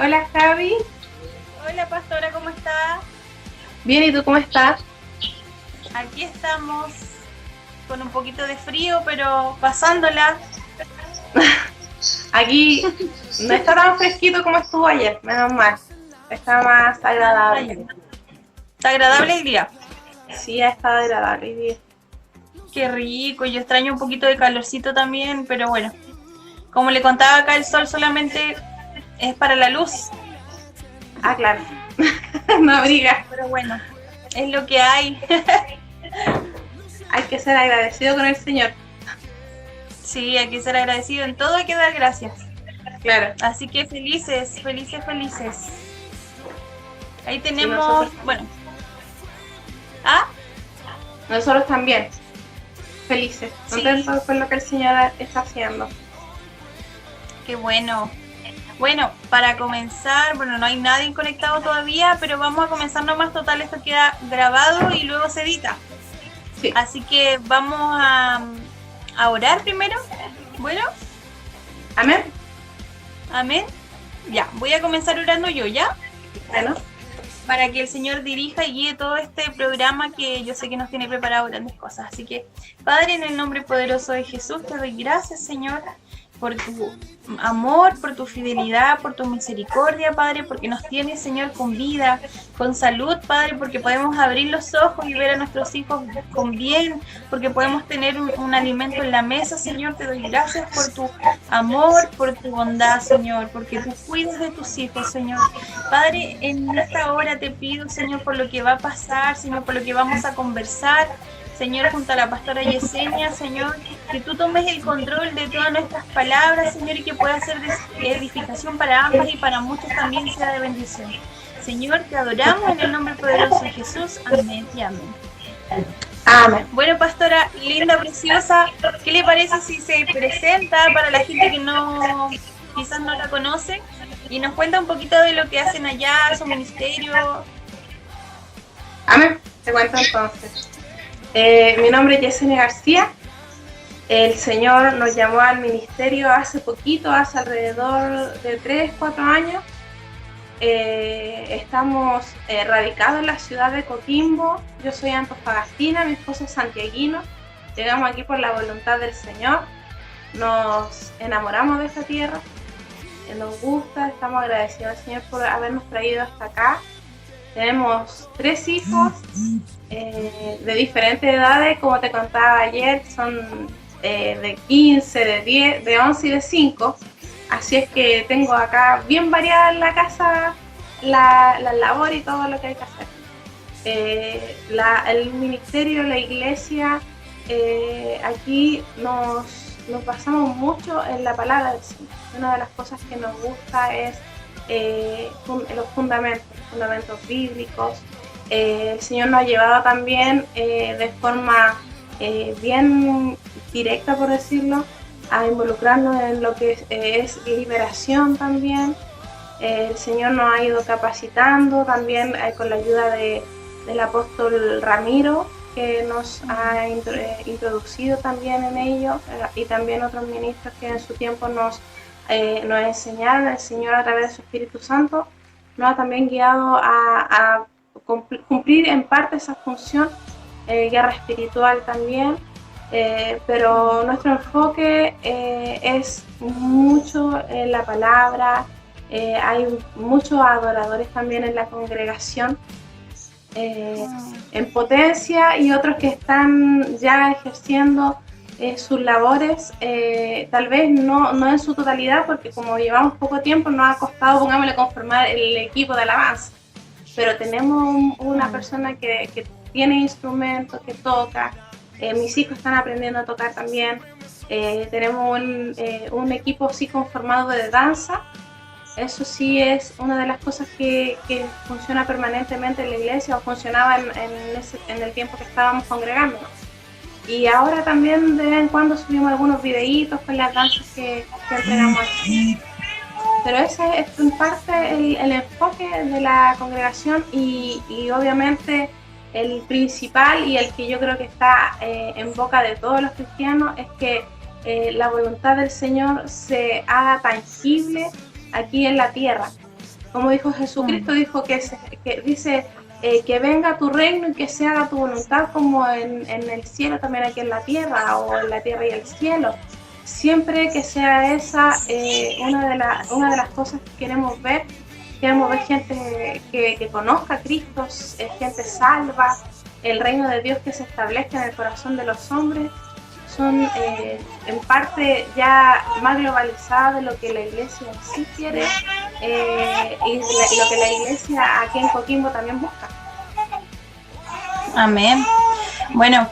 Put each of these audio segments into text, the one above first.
Hola Javi, Hola pastora, ¿cómo está? bien, ¿y tú cómo estás? Aquí estamos con un poquito de frío, pero pasándola. Aquí no está tan fresquito como estuvo ayer, menos mal, está más agradable. Está agradable el día. Sí, ha estado agradable hoy día. Qué rico, yo extraño un poquito de calorcito también, pero bueno, como le contaba acá, el sol solamente es para la luz, Ah, claro, no abriga. pero bueno, es lo que hay. Hay que ser agradecido con el Señor. Sí, hay que ser agradecido, en todo hay que dar gracias. Claro, Así que felices, felices, felices. Ahí sí, tenemos, bueno, ¿ah? nosotros también, felices, Sí, contentos con lo que el Señor está haciendo. qué bueno. Bueno, para comenzar, bueno, no hay nadie conectado todavía, pero vamos a comenzar nomás, total, esto queda grabado y luego se edita. Sí, Así que vamos a orar primero. Bueno, amén. amén. Ya, voy a comenzar orando yo, ¿ya? Bueno, Para que el Señor dirija y guíe todo este programa que yo sé que nos tiene preparado grandes cosas. Así que, Padre, en el nombre poderoso de Jesús, te doy gracias, Señor, por tu amor, por tu fidelidad, por tu misericordia, Padre, porque nos tienes, Señor, con vida, con salud, Padre, porque podemos abrir los ojos y ver a nuestros hijos con bien, porque podemos tener un alimento en la mesa, Señor. Te doy gracias por tu amor, por tu bondad, Señor, porque tú cuidas de tus hijos, Señor. Padre, en esta hora te pido, Señor, por lo que va a pasar, Señor, por lo que vamos a conversar, Señor, junto a la pastora Yesenia, Señor, que tú tomes el control de todas nuestras palabras, Señor, y que pueda ser de edificación para ambas y para muchos también sea de bendición. Señor, te adoramos en el nombre poderoso de Jesús. Amén y amén. amén. Bueno, pastora, linda, preciosa, ¿qué le parece si se presenta para la gente que no, quizás no la conoce y nos cuenta un poquito de lo que hacen allá, su ministerio? Amén. Te cuento entonces. Mi nombre es Yesenia García. El Señor nos llamó al ministerio hace poquito, hace alrededor de 3, 4 años. Estamos radicados en la ciudad de Coquimbo. Yo soy antofagastina, mi esposo es santiaguino. Llegamos aquí por la voluntad del Señor. Nos enamoramos de esta tierra. Nos gusta, estamos agradecidos al Señor por habernos traído hasta acá. Tenemos 3 hijos de diferentes edades, como te contaba ayer, son de 15, de 10, de 11 y de 5. Así es que tengo acá bien variada en la casa la labor y todo lo que hay que hacer. El ministerio, la iglesia, aquí nos basamos mucho en la palabra del Señor. Una de las cosas que nos gusta es los fundamentos bíblicos. El Señor nos ha llevado también de forma bien directa, por decirlo, a involucrarnos en lo que es liberación también. El Señor nos ha ido capacitando también con la ayuda del apóstol Ramiro, que nos ha introducido también en ello, y también otros ministros que en su tiempo nos enseñaron. El Señor, a través de su Espíritu Santo, nos ha también guiado a cumplir en parte esa función, guerra espiritual también. Pero nuestro enfoque es mucho en la palabra. Hay muchos adoradores también en la congregación, en potencia, y otros que están ya ejerciendo sus labores, tal vez no en su totalidad, porque como llevamos poco tiempo nos ha costado, pongámosle, conformar el equipo de alabanza, pero tenemos una persona que tiene instrumentos, que toca. Mis hijos están aprendiendo a tocar también. Tenemos un equipo sí conformado de danza. Eso sí es una de las cosas que funciona permanentemente en la iglesia, o funcionaba en el tiempo que estábamos congregándonos. Y ahora también de vez en cuando subimos algunos videitos con las danzas que entregamos aquí. Pero ese es en parte el enfoque de la congregación, y obviamente el principal, y el que yo creo que está en boca de todos los cristianos, es que la voluntad del Señor se haga tangible aquí en la tierra. Como dijo Jesucristo, dijo que dice que venga tu reino y que se haga tu voluntad como en el cielo, también aquí en la tierra, o en la tierra y el cielo. Siempre que sea esa una de las cosas que queremos ver gente que conozca a Cristo, gente salva, el reino de Dios que se establezca en el corazón de los hombres. Son en parte ya más globalizadas de lo que la iglesia en sí quiere y lo que la iglesia aquí en Coquimbo también busca. Amén. Bueno,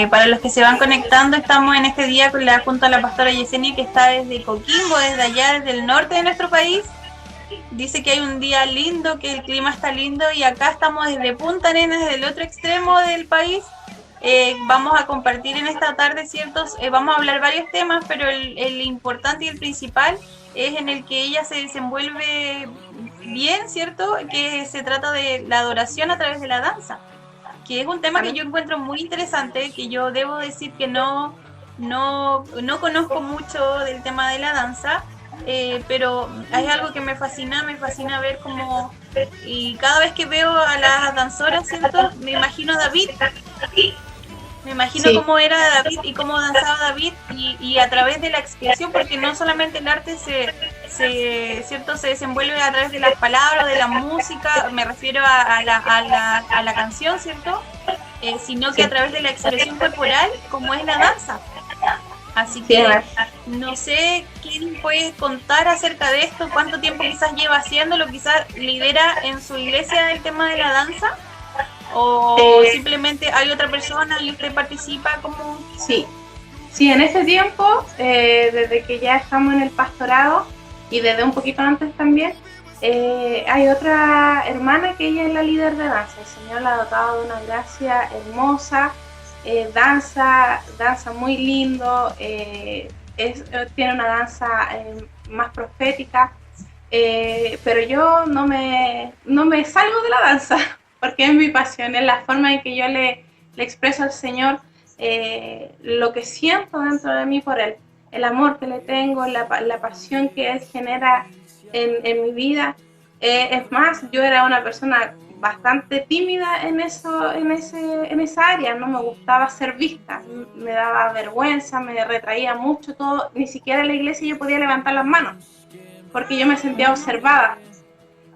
para los que se van conectando, estamos en este día junto a la pastora Yesenia, que está desde Coquimbo, desde allá, desde el norte de nuestro país. Dice que hay un día lindo, que el clima está lindo, y acá estamos desde Punta Arenas, desde el otro extremo del país. Vamos a compartir en esta tarde vamos a hablar varios temas, pero el importante y el principal es en el que ella se desenvuelve bien, ¿cierto? Que se trata de la adoración a través de la danza, que es un tema que yo encuentro muy interesante, que yo debo decir que no conozco mucho del tema de la danza, pero hay algo que me fascina ver cómo, y cada vez que veo a las danzoras, ¿cierto? Me imagino a David. Me imagino cómo era David y cómo danzaba David, y a través de la expresión, porque no solamente el arte ¿cierto? Se desenvuelve a través de las palabras, de la música, me refiero a la canción, ¿cierto? Sino que a través de la expresión corporal, como es la danza. Así que no sé quién puede contar acerca de esto, cuánto tiempo quizás lleva haciéndolo, quizás lidera en su iglesia el tema de la danza. ¿O simplemente hay otra persona y usted participa como...? Sí, en ese tiempo, desde que ya estamos en el pastorado y desde un poquito antes también, hay otra hermana que ella es la líder de danza. El Señor la ha dotado de una gracia hermosa, danza muy lindo, tiene una danza más profética, pero yo no me salgo de la danza, porque es mi pasión, es la forma en que yo le expreso al Señor lo que siento dentro de mí por Él, el amor que le tengo, la pasión que Él genera en mi vida. Es más, yo era una persona bastante tímida en esa área, no me gustaba ser vista, me daba vergüenza, me retraía mucho todo, ni siquiera en la iglesia yo podía levantar las manos, porque yo me sentía observada.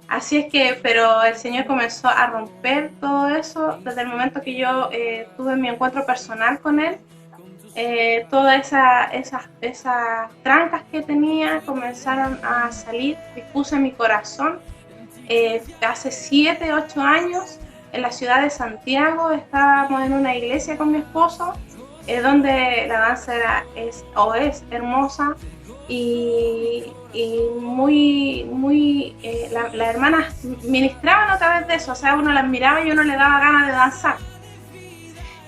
Así es que, pero el Señor comenzó a romper todo eso desde el momento que yo tuve mi encuentro personal con Él. Todas esas trancas que tenía comenzaron a salir, dispuse mi corazón. Hace 7, 8 años, en la ciudad de Santiago, estábamos en una iglesia con mi esposo, donde la danza es hermosa, y muy las hermanas ministraban a través de eso, o sea, uno las miraba y uno le daba ganas de danzar.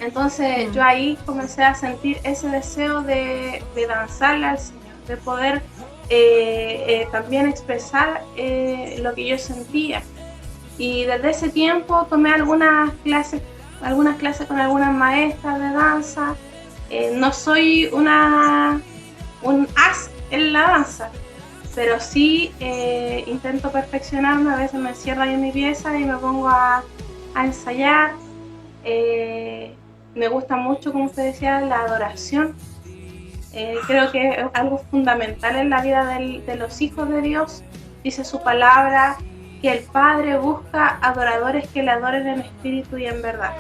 Entonces yo ahí comencé a sentir ese deseo de danzarle al Señor, de poder también expresar lo que yo sentía. Y desde ese tiempo tomé algunas clases con algunas maestras de danza. No soy un as en la danza, pero sí intento perfeccionarme. A veces me encierro ahí en mi pieza y me pongo a ensayar. Me gusta mucho, como usted decía, la adoración. Creo que es algo fundamental en la vida de los hijos de Dios. Dice su palabra que el Padre busca adoradores que le adoren en espíritu y en verdad.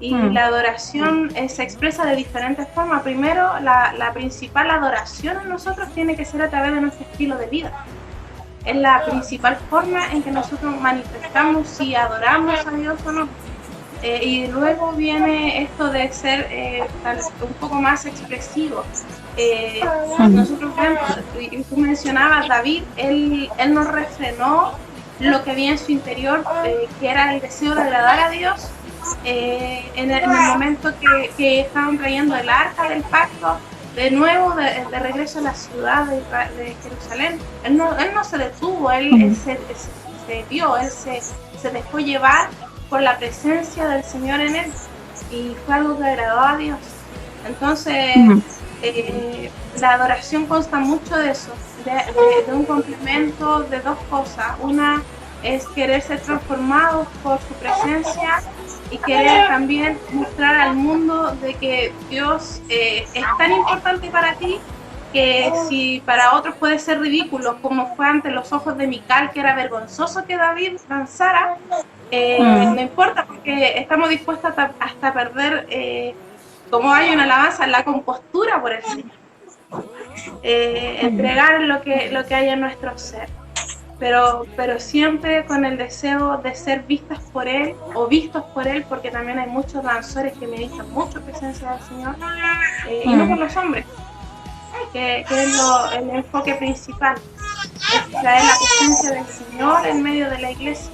Y la adoración se expresa de diferentes formas. Primero, la principal adoración en nosotros tiene que ser a través de nuestro estilo de vida. Es la principal forma en que nosotros manifestamos si adoramos a Dios o no. Y luego viene esto de ser un poco más expresivo. Nosotros vemos, y tú mencionabas, David, él nos refrenó lo que había en su interior, que era el deseo de agradar a Dios. En el momento que estaban trayendo el arca del pacto de nuevo de regreso a la ciudad de Jerusalén, él no se detuvo, él se dio, él se dejó llevar por la presencia del Señor en él, y fue algo que agradó a Dios. Entonces la adoración consta mucho de eso, de un complemento de dos cosas. Una es querer ser transformados por su presencia y querer también mostrar al mundo de que Dios es tan importante para ti que si para otros puede ser ridículo, como fue ante los ojos de Mical, que era vergonzoso que David danzara, no importa, porque estamos dispuestos hasta perder, como hay una alabanza, la compostura por el Señor. Entregar lo que hay en nuestro ser, pero siempre con el deseo de ser vistas por Él o vistos por Él, porque también hay muchos danzores que ministran mucho presencia del Señor, y no por los hombres, que es el enfoque principal, es traer la presencia del Señor en medio de la iglesia.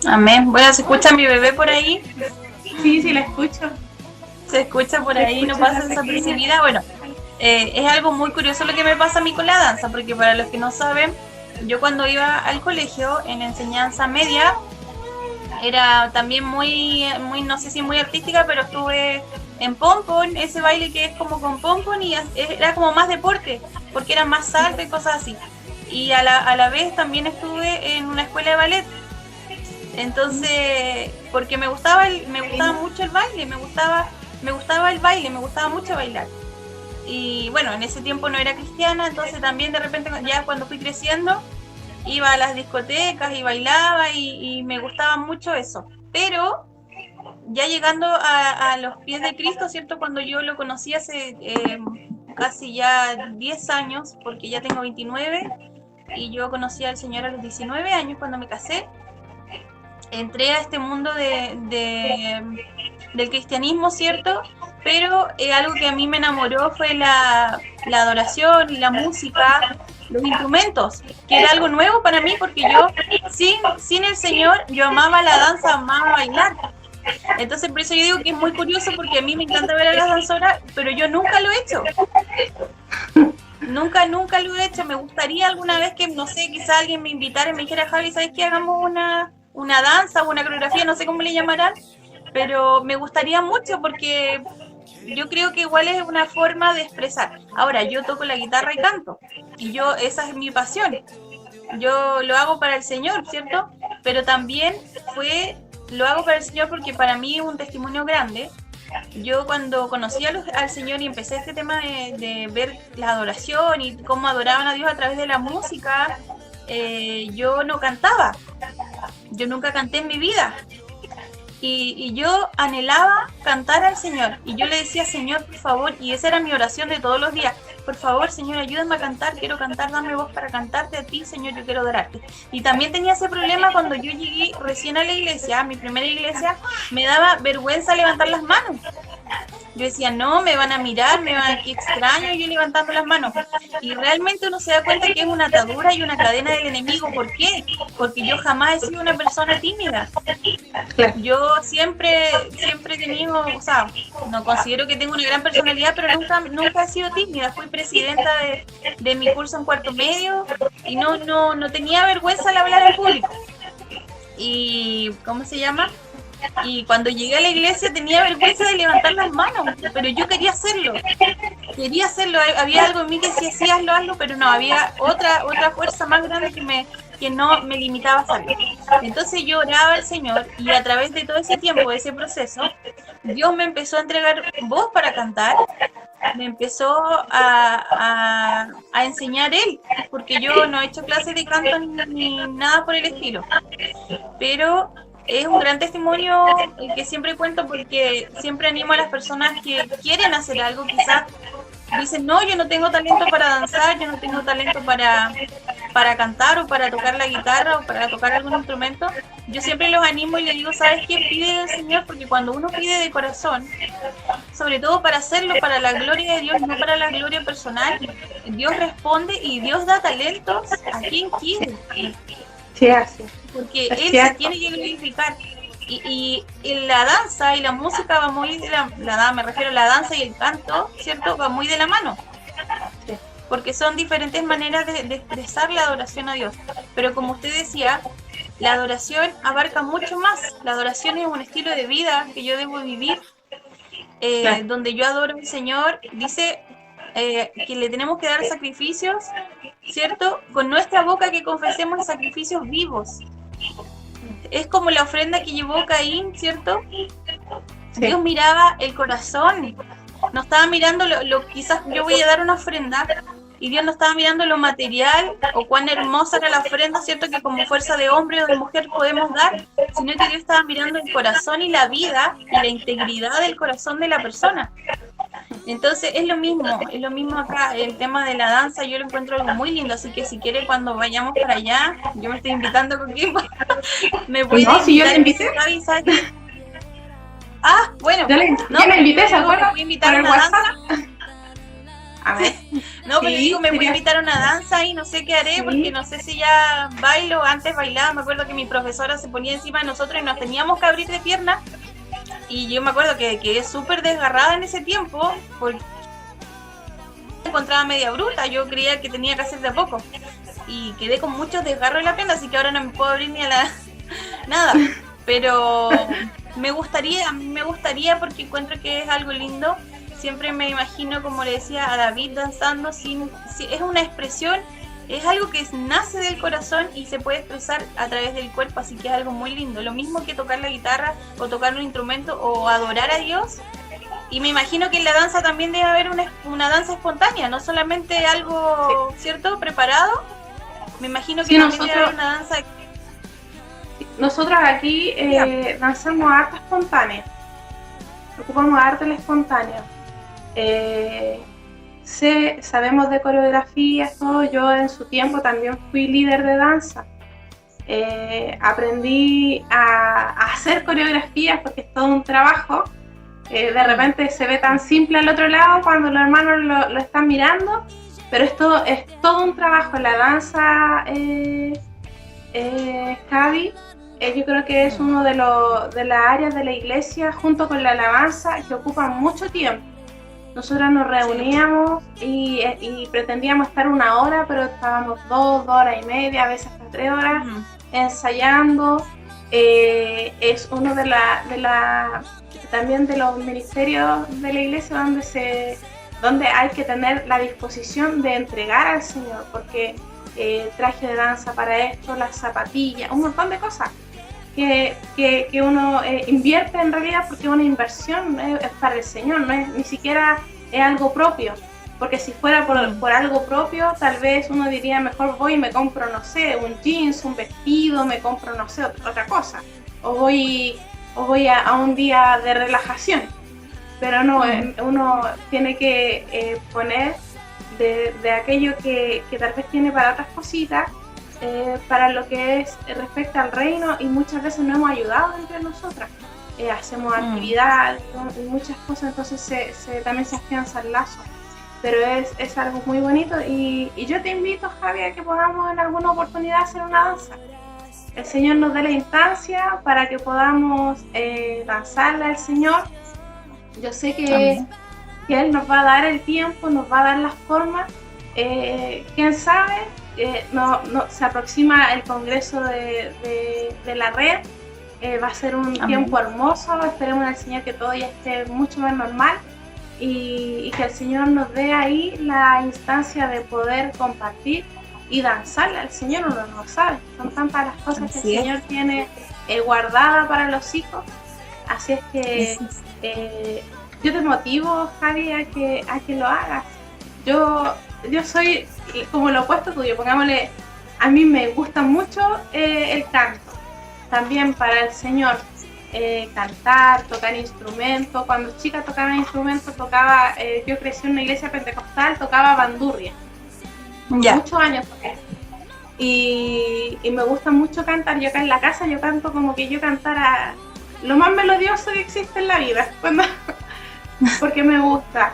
Amén. Bueno, ¿se escucha mi bebé por ahí? Sí, la escucho. Se escucha por ahí, no pasa desapercibida. Bueno, es algo muy curioso lo que me pasa a mí con la danza, porque para los que no saben, yo cuando iba al colegio en enseñanza media era también muy, no sé si muy artística, pero estuve en pompon, ese baile que es como con pompon, y era como más deporte, porque era más salto y cosas así. Y a la vez también estuve en una escuela de ballet. Entonces, porque me gustaba mucho el baile, me gustaba mucho bailar. Y bueno, en ese tiempo no era cristiana, entonces también de repente ya cuando fui creciendo iba a las discotecas y bailaba y me gustaba mucho eso. Pero ya llegando a los pies de Cristo, ¿cierto? Cuando yo lo conocí hace casi ya 10 años, porque ya tengo 29, y yo conocí al Señor a los 19 años cuando me casé, entré a este mundo del cristianismo, ¿cierto? Pero algo que a mí me enamoró fue la adoración y la música, los instrumentos, que era algo nuevo para mí, porque yo sin el Señor, yo amaba la danza, amaba bailar. Entonces por eso yo digo que es muy curioso, porque a mí me encanta ver a las danzoras, pero yo nunca lo he hecho. Nunca lo he hecho. Me gustaría alguna vez que, no sé, quizá alguien me invitara y me dijera, Javi, ¿sabes qué? Hagamos una danza o una coreografía, no sé cómo le llamarán, pero me gustaría mucho, porque yo creo que igual es una forma de expresar. Ahora, yo toco la guitarra y canto, y esa es mi pasión. Yo lo hago para el Señor, ¿cierto? Pero también lo hago para el Señor porque para mí es un testimonio grande. Yo cuando conocí al Señor y empecé este tema de ver la adoración y cómo adoraban a Dios a través de la música, yo no cantaba. Yo nunca canté en mi vida. Y yo anhelaba cantar al Señor. Y yo le decía, Señor, por favor, y esa era mi oración de todos los días, por favor, Señor, ayúdame a cantar, quiero cantar, dame voz para cantarte a ti, Señor, yo quiero adorarte. Y también tenía ese problema cuando yo llegué recién a la iglesia, a mi primera iglesia, me daba vergüenza levantar las manos. Yo decía, no, me van a mirar, qué extraño, yo levantando las manos. Y realmente uno se da cuenta que es una atadura y una cadena del enemigo. ¿Por qué? Porque yo jamás he sido una persona tímida. Yo siempre he tenido, o sea, no considero que tengo una gran personalidad, pero nunca he sido tímida. Fui presidenta de mi curso en cuarto medio y no tenía vergüenza al hablar al público. Y, ¿cómo se llama? Y cuando llegué a la iglesia tenía vergüenza de levantar las manos, pero yo quería hacerlo, había algo en mí que decía, sí, hazlo, pero no, había otra fuerza más grande que no me limitaba a hacerlo. Entonces yo oraba al Señor, y a través de todo ese tiempo, de ese proceso, Dios me empezó a entregar voz para cantar, me empezó a enseñar Él, porque yo no he hecho clases de canto ni nada por el estilo, pero es un gran testimonio el que siempre cuento, porque siempre animo a las personas que quieren hacer algo, quizás dicen, no, yo no tengo talento para danzar, yo no tengo talento para cantar o para tocar la guitarra o para tocar algún instrumento. Yo siempre los animo y les digo, ¿sabes qué? Pide al Señor, porque cuando uno pide de corazón, sobre todo para hacerlo para la gloria de Dios, no para la gloria personal, Dios responde y Dios da talentos a quien quiere. Sí, así. Porque Él se tiene que glorificar. Y la danza y la música va muy me refiero a la danza y el canto, ¿cierto? Va muy de la mano. Porque son diferentes maneras de expresar la adoración a Dios. Pero como usted decía, la adoración abarca mucho más. La adoración es un estilo de vida que yo debo vivir. Claro. donde yo adoro al Señor, dice que le tenemos que dar sacrificios, ¿cierto? Con nuestra boca que confesemos sacrificios vivos. Es como la ofrenda que llevó Caín, ¿cierto? Sí. Dios miraba el corazón, no estaba mirando quizás yo voy a dar una ofrenda, y Dios no estaba mirando lo material o cuán hermosa era la ofrenda, ¿cierto? Que como fuerza de hombre o de mujer podemos dar, sino que Dios estaba mirando el corazón y la vida y la integridad del corazón de la persona. Entonces es lo mismo acá, el tema de la danza yo lo encuentro algo muy lindo, así que si quiere cuando vayamos para allá, yo me estoy invitando con quién me puede No, si yo invitar te invité. Ah, bueno, Yo le invité, ¿se acuerda? me voy a invitar a Por el una danza. A ver. No, pero Sí, digo, me voy a sería- invitar a una danza y no sé qué haré, Sí. porque no sé si ya bailo, antes bailaba, me acuerdo que mi profesora se ponía encima de nosotros y nos teníamos que abrir de piernas, y yo me acuerdo que quedé súper desgarrada en ese tiempo, porque me encontraba media bruta, yo creía que tenía que hacer de a poco, y quedé con muchos desgarros en la pierna, así que ahora no me puedo abrir ni a la... nada, pero me gustaría porque encuentro que es algo lindo. Siempre me imagino, como le decía a David, danzando es una expresión, es algo que nace del corazón y se puede expresar a través del cuerpo, así que es algo muy lindo. Lo mismo que tocar la guitarra o tocar un instrumento o adorar a Dios. Y me imagino que en la danza también debe haber una danza espontánea, no solamente algo, ¿cierto?, preparado. Me imagino que Sí, también debe haber una danza. Nosotros aquí danzamos arte espontáneo. Ocupamos arte espontáneo. Sabemos de coreografías, todo. Yo en su tiempo también fui líder de danza. Aprendí a hacer coreografías porque es todo un trabajo. De repente se ve tan simple al otro lado cuando los hermanos lo están mirando, pero es todo un trabajo. La danza, Javi, yo creo que es uno de las áreas de la iglesia, junto con la alabanza, que ocupan mucho tiempo. Nosotros nos reuníamos y pretendíamos estar 1 hora, pero estábamos 2 horas y media, a veces hasta 3 horas ensayando. Es uno también de los ministerios de la iglesia donde hay que tener la disposición de entregar al Señor, porque traje de danza para esto, las zapatillas, un montón de cosas que uno invierte en realidad, porque es una inversión, es para el Señor, no es, ni siquiera es algo propio, porque si fuera por algo propio, tal vez uno diría, mejor voy y me compro, no sé, un jeans, un vestido, me compro, no sé, otra cosa, o voy a un día de relajación, pero no, uno tiene que poner de aquello que tal vez tiene para otras cositas, para lo que es respecto al reino, y muchas veces nos hemos ayudado entre nosotras. Hacemos actividades y muchas cosas, entonces también se afianzan lazos. Pero es algo muy bonito y yo te invito, Javi, a que podamos en alguna oportunidad hacer una danza. El Señor nos dé la instancia para que podamos danzarle al Señor. Yo sé que Él nos va a dar el tiempo, nos va a dar las formas. ¿Quién sabe? Se aproxima el congreso de la red. Va a ser un tiempo hermoso. Esperemos al Señor que todo ya esté mucho más normal y que el Señor nos dé ahí la instancia de poder compartir y danzarle al Señor. Uno no sabe, son tantas las cosas que el Señor tiene guardada para los hijos. Así es que yo te motivo, Javi, a que lo hagas. Yo soy como lo opuesto tuyo, pongámosle, a mí me gusta mucho el canto, también para el Señor, cantar, tocar instrumentos. Cuando chica tocaba instrumentos, yo crecí en una iglesia pentecostal, tocaba bandurria, muchos años toqué. Y me gusta mucho cantar. Yo acá en la casa yo canto como que yo cantara lo más melodioso que existe en la vida, porque me gusta.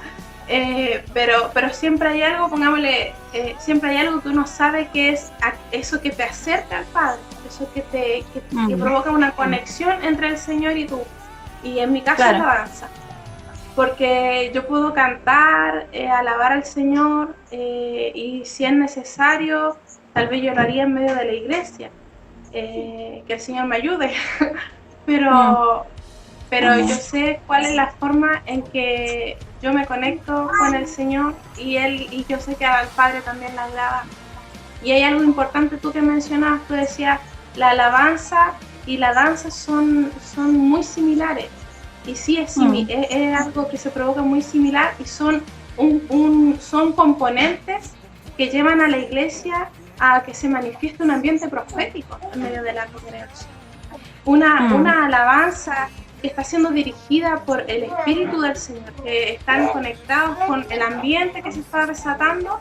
Pero siempre hay algo, pongámosle, siempre hay algo que uno sabe que es eso que te acerca al Padre, eso que provoca una conexión entre el Señor y tú. Y en mi caso es la danza, porque yo puedo cantar, alabar al Señor, y si es necesario, tal vez yo lo haría en medio de la iglesia, que el Señor me ayude, pero pero yo sé cuál es la forma en que yo me conecto con el Señor y yo sé que al Padre también le agrada. Y hay algo importante tú que mencionabas, tú decías, la alabanza y la danza son muy similares. Y sí, es algo que se provoca muy similar y son componentes que llevan a la iglesia a que se manifieste un ambiente profético en medio de la congregación. Una alabanza que está siendo dirigida por el Espíritu del Señor, que están conectados con el ambiente que se está desatando,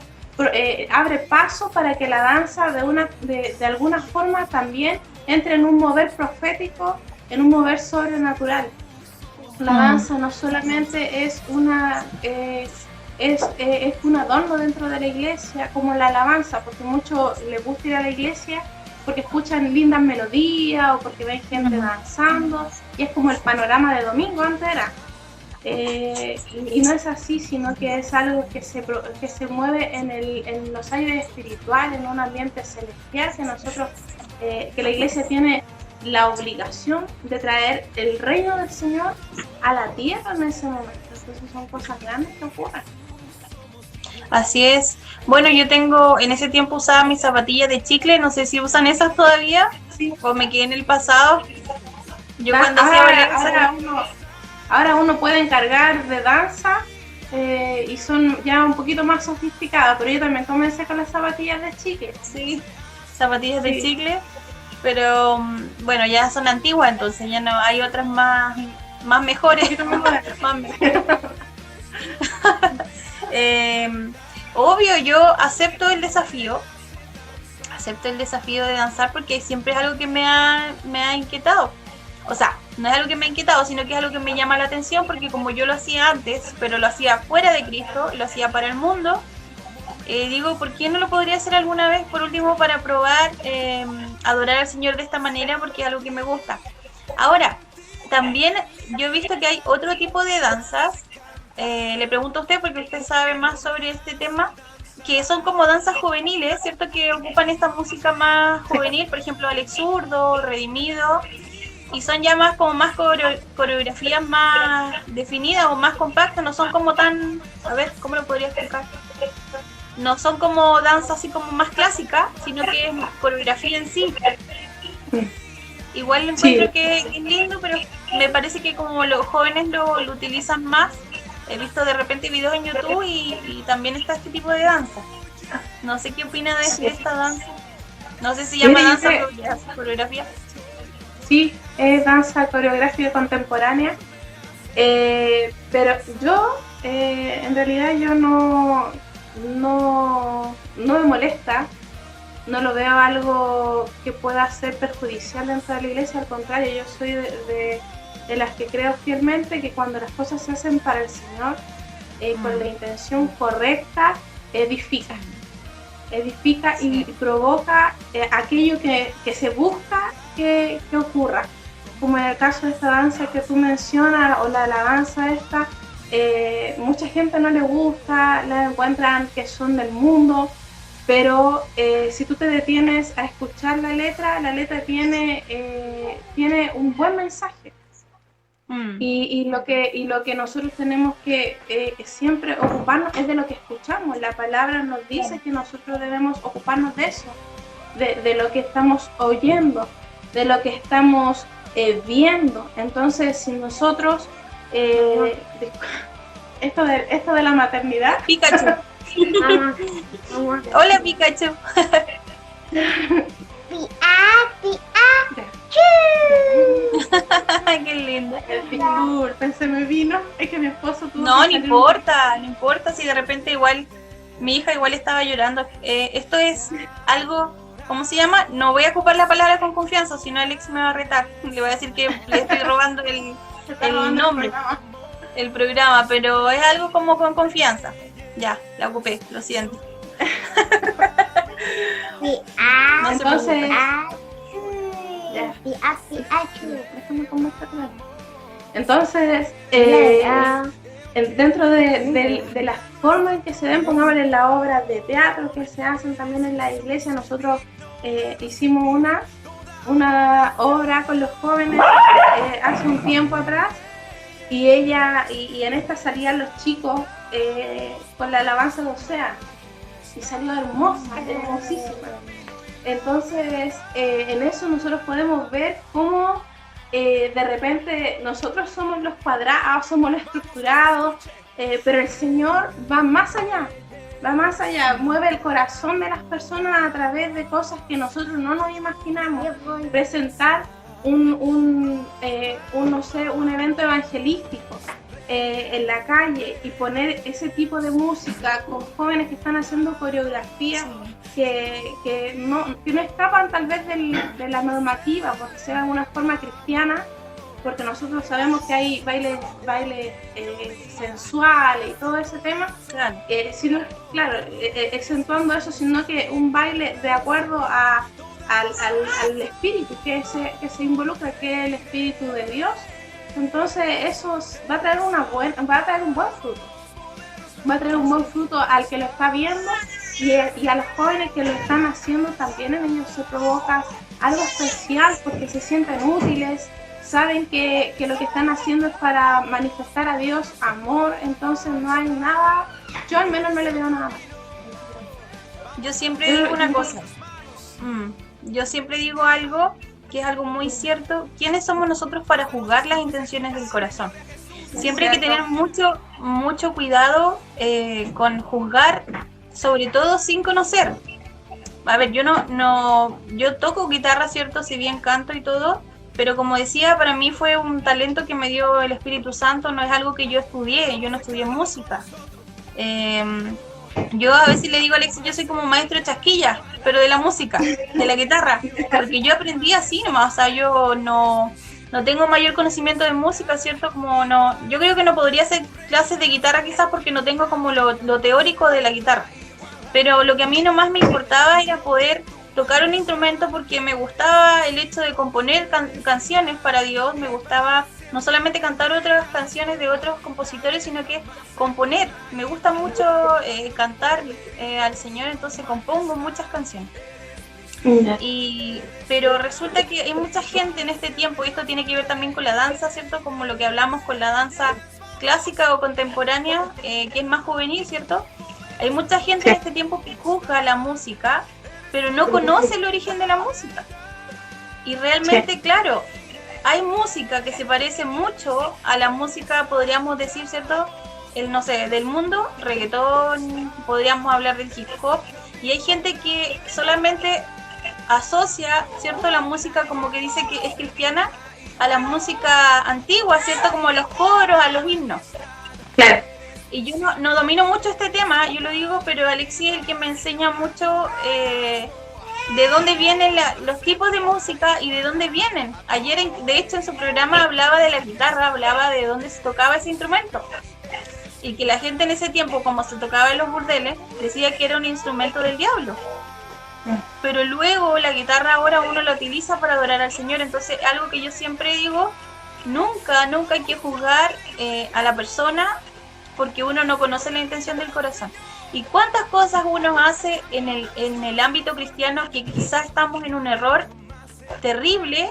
abre paso para que la danza de alguna forma también entre en un mover profético, en un mover sobrenatural. La danza no solamente es un adorno dentro de la iglesia como la alabanza, porque muchos les gusta ir a la iglesia porque escuchan lindas melodías o porque ven gente danzando, y es como el panorama de domingo antes era. Y no es así, sino que es algo que se mueve en los aires espirituales, en un ambiente celestial que la iglesia tiene la obligación de traer el reino del Señor a la tierra en ese momento. Entonces son cosas grandes que ocurren. Así es. Bueno, yo en ese tiempo usaba mis zapatillas de chicle, no sé si usan esas todavía, sí, o me quedé en el pasado. Yo cuando hacía ahora uno puede encargar de danza y son ya un poquito más sofisticadas, pero yo también comencé con las zapatillas de chicle. Sí, zapatillas de chicle, pero bueno, ya son antiguas, entonces ya no hay otras más mejores. Más mejores. Obvio, yo acepto el desafío de danzar porque siempre es algo que me ha inquietado. O sea, no es algo que me ha inquietado, sino que es algo que me llama la atención porque como yo lo hacía antes, pero lo hacía fuera de Cristo, lo hacía para el mundo, digo, ¿por qué no lo podría hacer alguna vez por último para probar adorar al Señor de esta manera? Porque es algo que me gusta. Ahora, también yo he visto que hay otro tipo de danzas. Le pregunto a usted porque usted sabe más sobre este tema, que son como danzas juveniles, ¿cierto? Que ocupan esta música más juvenil, por ejemplo Alex Zurdo, Redimido, y son ya más coreografías más definidas o más compactas, no son como tan, a ver, ¿cómo lo podría explicar? No son como danzas así como más clásicas, sino que es coreografía en sí. Igual encuentro que es lindo, pero me parece que como los jóvenes lo utilizan más. He visto de repente videos en YouTube y también está este tipo de danza. No sé qué opina de esta danza. No sé si se llama danza coreografía. Sí, es danza coreográfica contemporánea. Pero yo, en realidad, yo no me molesta. No lo veo algo que pueda ser perjudicial dentro de la iglesia. Al contrario, yo soy de las que creo fielmente que cuando las cosas se hacen para el Señor, con la intención correcta, edifica y provoca aquello que se busca que ocurra. Como en el caso de esta danza que tú mencionas, o la alabanza esta, mucha gente no le gusta, la encuentran que son del mundo, pero si tú te detienes a escuchar la letra tiene un buen mensaje. Y lo que nosotros tenemos que siempre ocuparnos es de lo que escuchamos. La palabra nos dice que nosotros debemos ocuparnos de eso, de lo que estamos oyendo, de lo que estamos viendo. Entonces, si nosotros esto de la maternidad, Pikachu. Hola, Pikachu. Qué lindo. El Picur, se me vino, es que mi esposo tuvo. No importa si de repente igual mi hija igual estaba llorando. Esto es algo, ¿cómo se llama? No voy a ocupar la palabra con confianza, si no Alex me va a retar. Le voy a decir que le estoy robando el nombre, el programa, pero es algo como con confianza. Ya, la ocupé, lo siento. No, entonces, entonces dentro de la forma en que se ven, pongamos en las obras de teatro que se hacen también en la iglesia, nosotros hicimos una una obra con los jóvenes hace un tiempo atrás, y en esta salían los chicos con la alabanza de Océano, y salió hermosa, hermosísima. Entonces, en eso nosotros podemos ver cómo de repente nosotros somos los cuadrados, somos los estructurados, pero el Señor va más allá, mueve el corazón de las personas a través de cosas que nosotros no nos imaginamos. Presentar un evento evangelístico en la calle y poner ese tipo de música con jóvenes que están haciendo coreografías que no escapan tal vez de la normativa, por ser de alguna forma cristiana, porque nosotros sabemos que hay bailes sensuales y todo ese tema, claro. Acentuando eso, sino que un baile de acuerdo al espíritu que se involucra, que es el espíritu de Dios. Entonces eso va a traer un buen fruto. Va a traer un buen fruto al que lo está viendo, y a los jóvenes que lo están haciendo también. En ellos se provoca algo especial porque se sienten útiles, saben que lo que están haciendo es para manifestar a Dios amor. Entonces no hay nada, yo al menos no le veo nada más. Yo siempre digo una cosa, yo siempre digo algo que es algo muy cierto. ¿Quiénes somos nosotros para juzgar las intenciones del corazón? Siempre hay que tener mucho cuidado con juzgar, sobre todo sin conocer. A ver, yo toco guitarra, ¿cierto? Si bien canto y todo, pero como decía, para mí fue un talento que me dio el Espíritu Santo, no es algo que yo no estudié música. Yo a veces le digo a Alexis, yo soy como maestro de chasquilla, pero de la música, de la guitarra, porque yo aprendí así nomás, o sea, yo no tengo mayor conocimiento de música, ¿cierto? Yo creo que no podría hacer clases de guitarra quizás porque no tengo como lo teórico de la guitarra, pero lo que a mí nomás me importaba era poder tocar un instrumento, porque me gustaba el hecho de componer canciones para Dios, me gustaba no solamente cantar otras canciones de otros compositores, sino que componer. Me gusta mucho cantar al Señor, entonces compongo muchas canciones. Pero resulta que hay mucha gente en este tiempo, y esto tiene que ver también con la danza, ¿cierto? Como lo que hablamos con la danza clásica o contemporánea, que es más juvenil, ¿cierto? Hay mucha gente en este tiempo que juzga la música, pero no conoce el origen de la música. Y realmente, claro, hay música que se parece mucho a la música, podríamos decir, ¿cierto? Del mundo, reggaetón, podríamos hablar del hip hop, y hay gente que solamente asocia, ¿cierto?, la música como que dice que es cristiana a la música antigua, ¿cierto?, como a los coros, a los himnos. Claro. Y yo no domino mucho este tema, yo lo digo, pero Alexis es el que me enseña mucho de dónde vienen los tipos de música y de dónde vienen. Ayer, de hecho, en su programa hablaba de la guitarra, hablaba de dónde se tocaba ese instrumento. Y que la gente en ese tiempo, como se tocaba en los burdeles, decía que era un instrumento del diablo. Pero luego la guitarra ahora uno la utiliza para adorar al Señor. Entonces, algo que yo siempre digo, nunca hay que juzgar a la persona porque uno no conoce la intención del corazón. Y cuántas cosas uno hace en el ámbito cristiano que quizás estamos en un error terrible,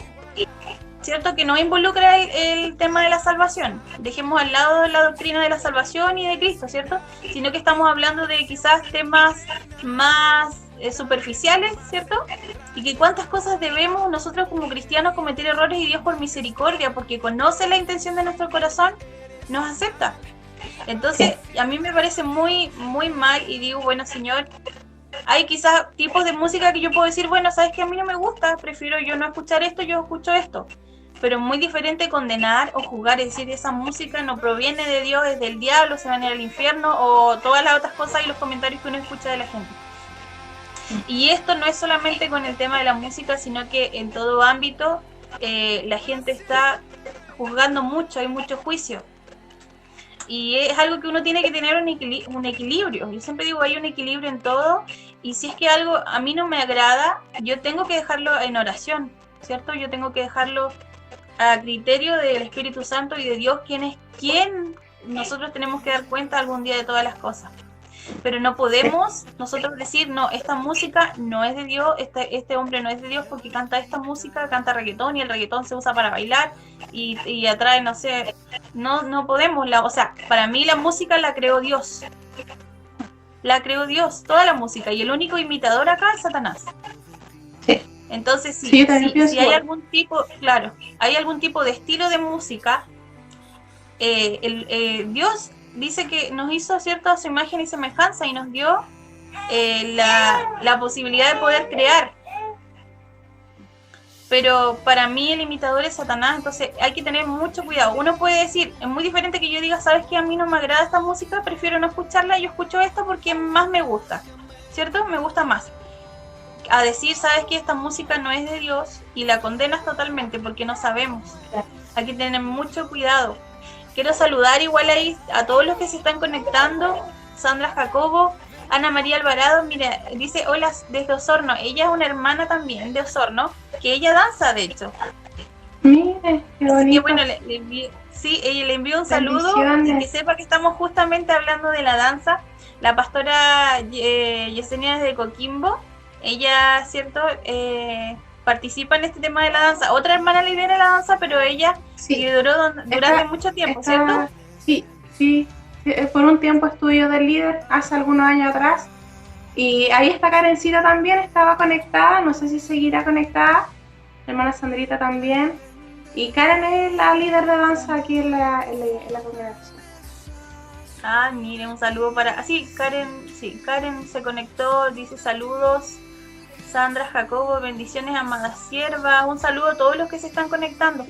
¿cierto? Que no involucra el tema de la salvación. Dejemos al lado la doctrina de la salvación y de Cristo, ¿cierto? Sino que estamos hablando de quizás temas más superficiales, ¿cierto? Y que cuántas cosas debemos nosotros como cristianos cometer errores, y Dios por misericordia, porque conoce la intención de nuestro corazón, nos acepta. Entonces, a mí me parece muy, muy mal, y digo, bueno, Señor, hay quizás tipos de música que yo puedo decir, bueno, sabes que a mí no me gusta, prefiero yo no escuchar esto, yo escucho esto. Pero es muy diferente condenar o juzgar, es decir, esa música no proviene de Dios, es del diablo, se van a ir al infierno, o todas las otras cosas y los comentarios que uno escucha de la gente. Y esto no es solamente con el tema de la música, sino que en todo ámbito la gente está juzgando mucho, hay mucho juicio. Y es algo que uno tiene que tener un equilibrio. Yo siempre digo, hay un equilibrio en todo, y si es que algo a mí no me agrada, yo tengo que dejarlo en oración, ¿cierto? Yo tengo que dejarlo a criterio del Espíritu Santo y de Dios, quien nosotros tenemos que dar cuenta algún día de todas las cosas. pero no podemos nosotros decir, no, esta música no es de Dios, este hombre no es de Dios porque canta esta música, canta reggaetón y el reggaetón se usa para bailar y atrae, no sé, no podemos, o sea, para mí la música la creó Dios. La creó Dios, toda la música, y el único imitador acá es Satanás. Sí. Entonces, si hay algún tipo, claro, hay algún tipo de estilo de música, Dios dice que nos hizo cierta su imagen y semejanza y nos dio la posibilidad de poder crear. Pero para mí el imitador es Satanás, entonces hay que tener mucho cuidado. Uno puede decir, es muy diferente que yo diga, ¿sabes qué? A mí no me agrada esta música, prefiero no escucharla, yo escucho esta porque más me gusta, ¿cierto? Me gusta más. A decir, ¿sabes qué? Esta música no es de Dios y la condenas totalmente porque no sabemos. Hay que tener mucho cuidado. Quiero saludar igual ahí a todos los que se están conectando. Sandra Jacobo, Ana María Alvarado, mira, dice hola desde Osorno. Ella es una hermana también de Osorno, que ella danza, de hecho. Mire, qué bonito. Así que bueno, ella le envió un saludo y que sepa que estamos justamente hablando de la danza. La pastora Yesenia de Coquimbo, ella, ¿cierto? Participa en este tema de la danza. Otra hermana lidera la danza, pero ella duró durante mucho tiempo, ¿cierto? Sí. Por un tiempo estuve yo de líder, hace algunos años atrás. Y ahí está Karencita también, estaba conectada, no sé si seguirá conectada. La hermana Sandrita también. Y Karen es la líder de danza aquí en la congregación. Ah, mire, un saludo para... Karen se conectó, dice saludos. Sandra Jacobo, bendiciones, amada sierva. Un saludo a todos los que se están conectando.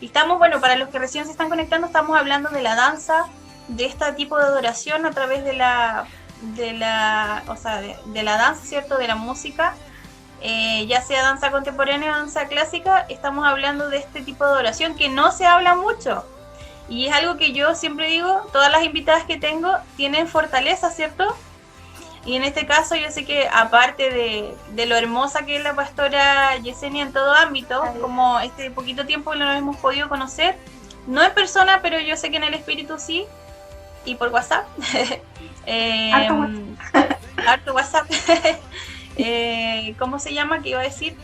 Y estamos, bueno, para los que recién se están conectando, estamos hablando de la danza, de este tipo de adoración a través de la danza, ¿cierto? De la música. Ya sea danza contemporánea o danza clásica, estamos hablando de este tipo de adoración que no se habla mucho. Y es algo que yo siempre digo, todas las invitadas que tengo tienen fortaleza, ¿cierto? Y en este caso yo sé que aparte de lo hermosa que es la pastora Yesenia en todo ámbito, como este poquito tiempo que lo hemos podido conocer, no en persona, pero yo sé que en el espíritu sí, y por WhatsApp. Harto WhatsApp. ¿Cómo se llama? ¿Qué iba a decir?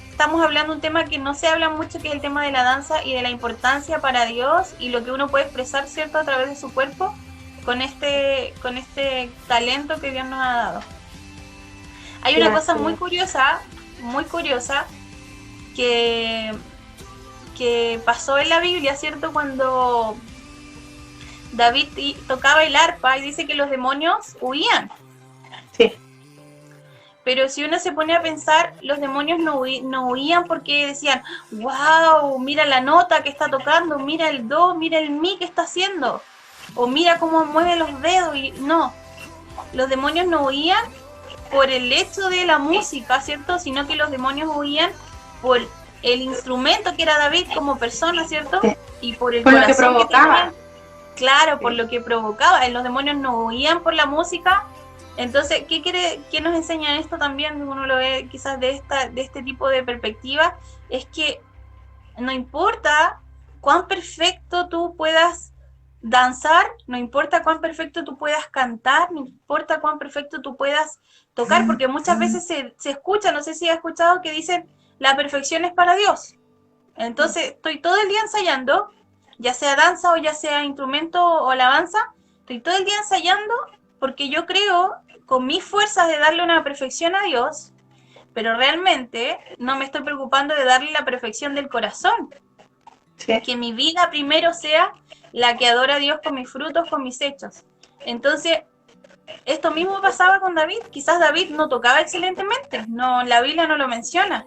Estamos hablando de un tema que no se habla mucho, que es el tema de la danza y de la importancia para Dios y lo que uno puede expresar, ¿cierto?, a través de su cuerpo con este talento que Dios nos ha dado. Hay una cosa muy curiosa que pasó en la Biblia, ¿cierto?, cuando David tocaba el arpa y dice que los demonios huían. Sí. Pero si uno se pone a pensar, los demonios no huían porque decían, wow, mira la nota que está tocando, mira el do, mira el mi que está haciendo, o mira cómo mueve los dedos. Y no, los demonios no huían por el hecho de la música, ¿cierto? Sino que los demonios huían por el instrumento que era David como persona, ¿cierto? Sí. Y por el corazón que provocaba. Claro, por lo que provocaba. Los demonios no huían por la música. Entonces, ¿qué nos enseña esto también? Uno lo ve quizás de este tipo de perspectiva, es que no importa cuán perfecto tú puedas danzar, no importa cuán perfecto tú puedas cantar, no importa cuán perfecto tú puedas tocar, porque muchas veces se escucha, no sé si has escuchado que dicen, la perfección es para Dios. Entonces, estoy todo el día ensayando, ya sea danza o ya sea instrumento o alabanza, estoy todo el día ensayando porque yo creo con mis fuerzas de darle una perfección a Dios, pero realmente no me estoy preocupando de darle la perfección del corazón. Sí. Que mi vida primero sea la que adora a Dios con mis frutos, con mis hechos. Entonces, esto mismo pasaba con David. Quizás David no tocaba excelentemente, no, la Biblia no lo menciona.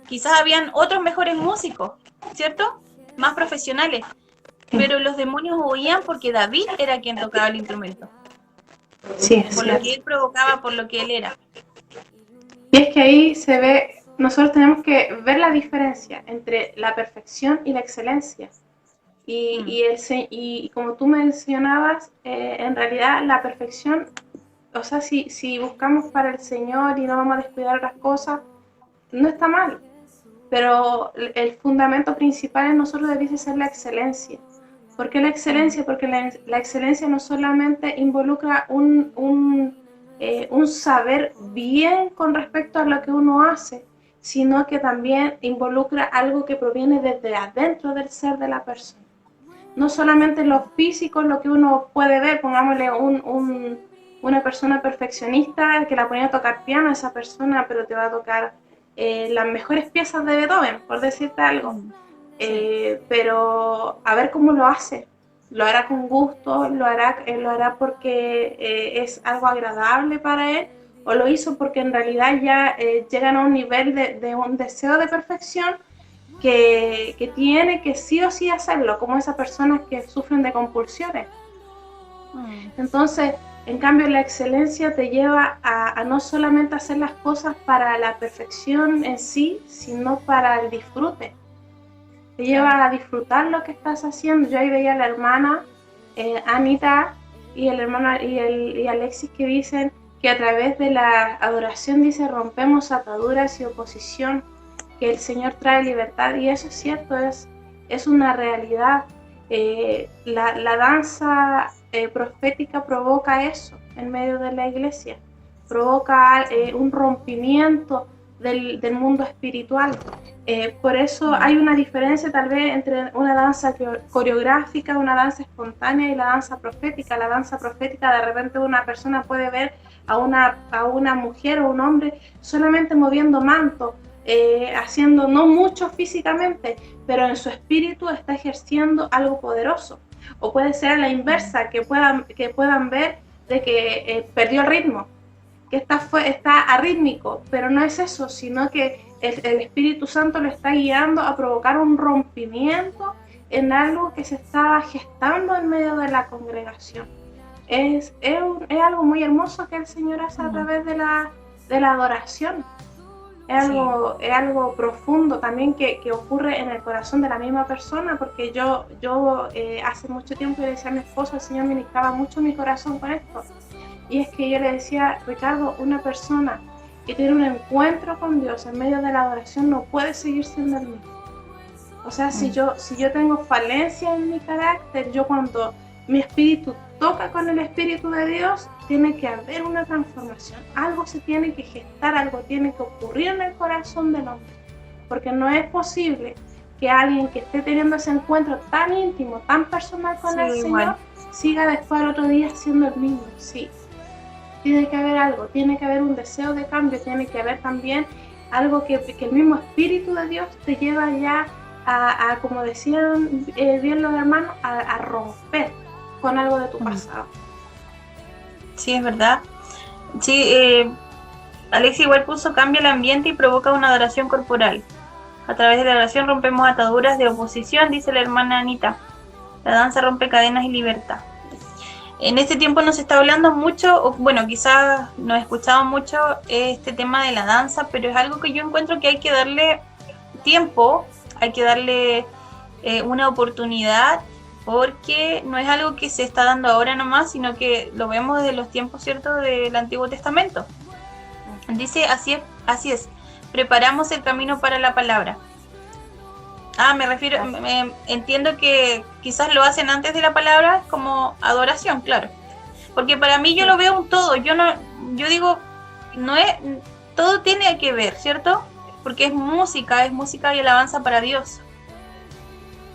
Quizás habían otros mejores músicos, ¿cierto? Más profesionales. Pero los demonios huían porque David era quien tocaba el instrumento. Sí, por lo que él provocaba, por lo que él era. Y es que ahí se ve, nosotros tenemos que ver la diferencia entre la perfección y la excelencia. Y como tú mencionabas, en realidad la perfección, o sea, si buscamos para el Señor y no vamos a descuidar otras cosas, no está mal. Pero el fundamento principal en nosotros debe ser la excelencia. ¿Por qué la excelencia? Porque la excelencia no solamente involucra un saber bien con respecto a lo que uno hace, sino que también involucra algo que proviene desde adentro del ser de la persona. No solamente lo físico, lo que uno puede ver, pongámosle una persona perfeccionista que la ponía a tocar piano a esa persona, pero te va a tocar las mejores piezas de Beethoven, por decirte algo. Pero a ver cómo lo hace. Lo hará con gusto, lo hará porque es algo agradable para él, o lo hizo porque en realidad ya llegan a un nivel de un deseo de perfección que tiene que sí o sí hacerlo, como esas personas que sufren de compulsiones. Entonces, en cambio, la excelencia te lleva a no solamente hacer las cosas para la perfección en sí, sino para el disfrute. Te lleva a disfrutar lo que estás haciendo. Yo ahí veía a la hermana Anita y el hermano y Alexis, que dicen que a través de la adoración, dice, rompemos ataduras y oposición, que el Señor trae libertad, y eso es cierto, es una realidad. La danza profética provoca eso en medio de la iglesia, provoca un rompimiento del mundo espiritual. Por eso hay una diferencia tal vez entre una danza coreográfica, una danza espontánea y la danza profética. La danza profética, de repente una persona puede ver a una mujer o un hombre solamente moviendo manto, haciendo no mucho físicamente, pero en su espíritu está ejerciendo algo poderoso. O puede ser a la inversa, que puedan ver de que perdió el ritmo, que está arrítmico, pero no es eso, sino que el Espíritu Santo lo está guiando a provocar un rompimiento en algo que se estaba gestando en medio de la congregación. Es algo muy hermoso que el Señor hace a través de la adoración. Es algo profundo también que ocurre en el corazón de la misma persona, porque yo hace mucho tiempo le decía a mi esposo, el Señor ministraba mucho mi corazón con esto. Y es que yo le decía, Ricardo, una persona que tiene un encuentro con Dios en medio de la adoración no puede seguir siendo el mismo. O sea, si yo tengo falencia en mi carácter, yo cuando mi espíritu toca con el Espíritu de Dios, tiene que haber una transformación. Algo se tiene que gestar, algo tiene que ocurrir en el corazón del hombre. Porque no es posible que alguien que esté teniendo ese encuentro tan íntimo, tan personal con el Señor, siga después al otro día siendo el mismo. Sí. Tiene que haber algo, tiene que haber un deseo de cambio, tiene que haber también algo que el mismo Espíritu de Dios te lleva ya a como decían bien los hermanos, a romper con algo de tu pasado. Sí, es verdad. Sí, Alex igual puso, cambia el ambiente y provoca una adoración corporal. A través de la adoración rompemos ataduras de oposición, dice la hermana Anita. La danza rompe cadenas y libertad. En este tiempo nos está hablando mucho, o bueno, quizás no escuchamos mucho este tema de la danza, pero es algo que yo encuentro que hay que darle tiempo, hay que darle una oportunidad, porque no es algo que se está dando ahora nomás, sino que lo vemos desde los tiempos, ¿cierto?, del Antiguo Testamento. Dice, así es, preparamos el camino para la palabra. Me refiero, entiendo que quizás lo hacen antes de la palabra como adoración, claro. Porque para mí yo lo veo un todo, yo digo, no es, todo tiene que ver, ¿cierto? Porque es música y alabanza para Dios.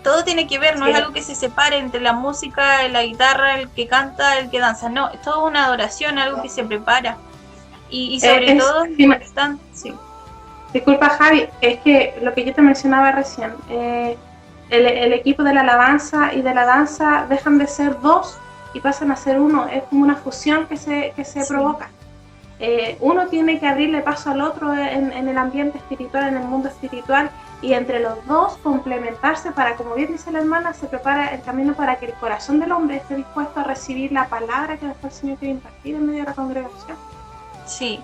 Todo tiene que ver, no es algo que se separe entre la música, la guitarra, el que canta, el que danza, no, es todo una adoración, algo que se prepara. Y sobre todo, sí. Disculpa, Javi, es que lo que yo te mencionaba recién, el equipo de la alabanza y de la danza dejan de ser dos y pasan a ser uno, es como una fusión que se provoca. Uno tiene que abrirle paso al otro en el ambiente espiritual, en el mundo espiritual, y entre los dos complementarse para, como bien dice la hermana, se prepara el camino para que el corazón del hombre esté dispuesto a recibir la palabra que después el Señor quiere impartir en medio de la congregación. Sí.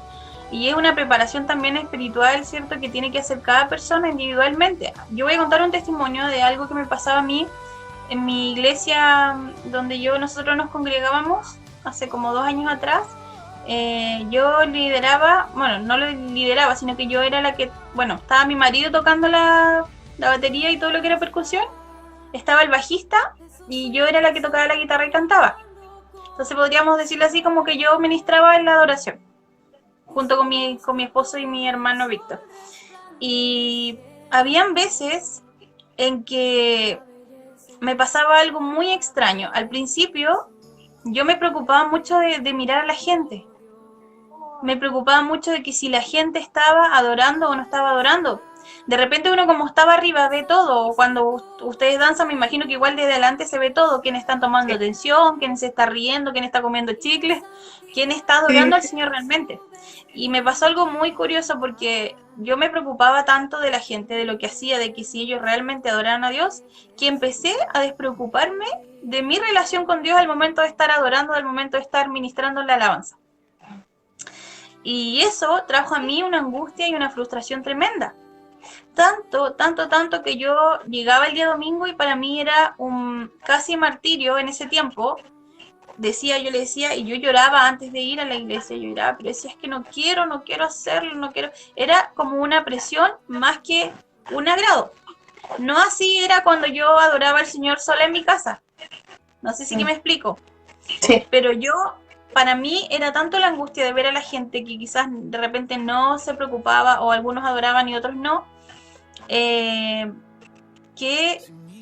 Y es una preparación también espiritual, ¿cierto?, que tiene que hacer cada persona individualmente. Yo voy a contar un testimonio de algo que me pasaba a mí en mi iglesia donde nosotros nos congregábamos hace como 2 años atrás. Yo lideraba, bueno, no lo lideraba, sino que yo era la que, bueno, estaba mi marido tocando la batería y todo lo que era percusión. Estaba el bajista y yo era la que tocaba la guitarra y cantaba. Entonces podríamos decirlo así, como que yo ministraba en la adoración, junto con mi esposo y mi hermano Víctor. Y habían veces en que me pasaba algo muy extraño. Al principio yo me preocupaba mucho de mirar a la gente. Me preocupaba mucho de que si la gente estaba adorando o no estaba adorando. De repente uno como estaba arriba ve todo, o cuando ustedes danzan me imagino que igual desde adelante se ve todo, quién están tomando Sí. atención, quién se está riendo, quién está comiendo chicles, quién está Sí. adorando al Señor realmente. Y me pasó algo muy curioso porque yo me preocupaba tanto de la gente, de lo que hacía, de que si ellos realmente adoraran a Dios, que empecé a despreocuparme de mi relación con Dios al momento de estar adorando, al momento de estar ministrando la alabanza. Y eso trajo a mí una angustia y una frustración tremenda. Tanto que yo llegaba el día domingo y para mí era un casi martirio en ese tiempo. Yo le decía, y yo lloraba antes de ir a la iglesia, yo lloraba, pero decía, es que no quiero hacerlo, no quiero. Era como una presión más que un agrado. No así era cuando yo adoraba al Señor sola en mi casa. No sé si que me explico. Sí. Pero para mí era tanto la angustia de ver a la gente que quizás de repente no se preocupaba o algunos adoraban y otros no, que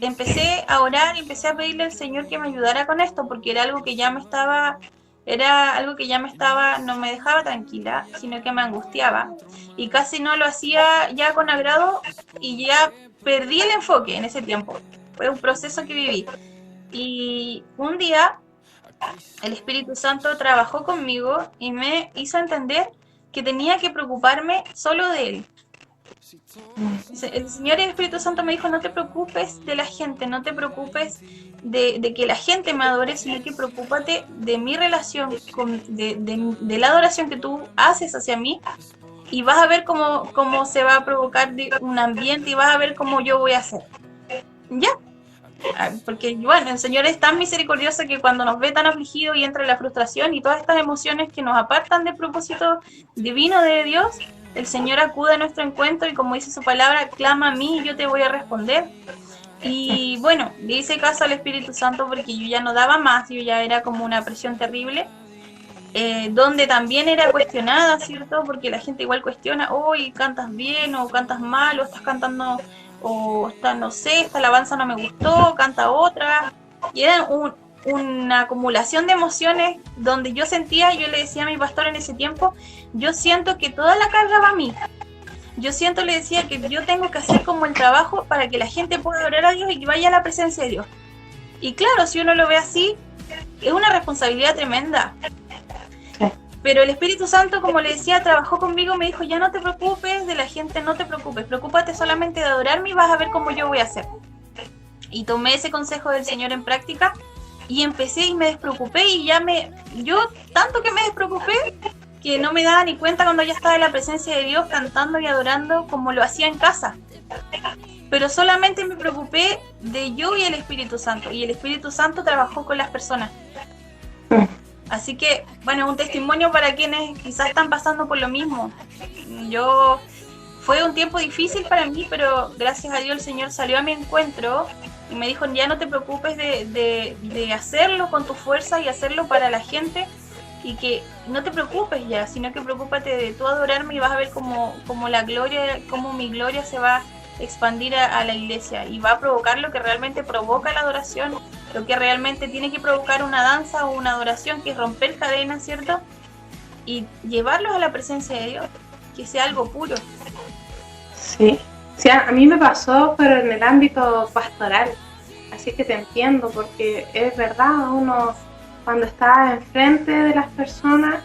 empecé a orar y empecé a pedirle al Señor que me ayudara con esto, porque era algo que ya me estaba, no me dejaba tranquila, sino que me angustiaba y casi no lo hacía ya con agrado y ya perdí el enfoque en ese tiempo. Fue un proceso que viví. Y un día el Espíritu Santo trabajó conmigo y me hizo entender que tenía que preocuparme solo de Él. El Señor y el Espíritu Santo me dijo, no te preocupes de la gente, no te preocupes de que la gente me adore, sino que preocúpate de mi relación, de la adoración que tú haces hacia mí, y vas a ver cómo se va a provocar un ambiente y vas a ver cómo yo voy a hacer. ¿Ya? Porque bueno, el Señor es tan misericordioso que cuando nos ve tan afligidos y entra la frustración y todas estas emociones que nos apartan del propósito divino de Dios, el Señor acude a nuestro encuentro y como dice su palabra, clama a mí y yo te voy a responder. Y bueno, le hice caso al Espíritu Santo porque yo ya no daba más, yo ya era como una presión terrible, donde también era cuestionada, ¿cierto? Porque la gente igual cuestiona, hoy cantas bien o cantas mal o estás cantando o está, no sé, esta alabanza no me gustó, canta otra. Y era una acumulación de emociones donde yo sentía, yo le decía a mi pastor en ese tiempo, yo siento que toda la carga va a mí. Yo siento, le decía, que yo tengo que hacer como el trabajo para que la gente pueda adorar a Dios y que vaya a la presencia de Dios. Y claro, si uno lo ve así, es una responsabilidad tremenda. Pero el Espíritu Santo, como le decía, trabajó conmigo, me dijo, ya no te preocupes de la gente, no te preocupes, preocúpate solamente de adorarme y vas a ver cómo yo voy a hacer. Y tomé ese consejo del Señor en práctica y empecé y me despreocupé y yo tanto que me despreocupé que no me daba ni cuenta cuando ya estaba en la presencia de Dios cantando y adorando como lo hacía en casa. Pero solamente me preocupé de yo y el Espíritu Santo, y el Espíritu Santo trabajó con las personas. Así que, bueno, un testimonio para quienes quizás están pasando por lo mismo. Fue un tiempo difícil para mí, pero gracias a Dios el Señor salió a mi encuentro y me dijo, ya no te preocupes de hacerlo con tu fuerza y hacerlo para la gente, y que no te preocupes ya, sino que preocúpate de tú adorarme y vas a ver cómo mi gloria se va a expandir a la iglesia y va a provocar lo que realmente provoca la adoración, lo que realmente tiene que provocar una danza o una adoración, que es romper cadenas, ¿cierto? Y llevarlos a la presencia de Dios, que sea algo puro. Sí, sí, a mí me pasó, pero en el ámbito pastoral, así que te entiendo, porque es verdad, uno cuando está enfrente de las personas,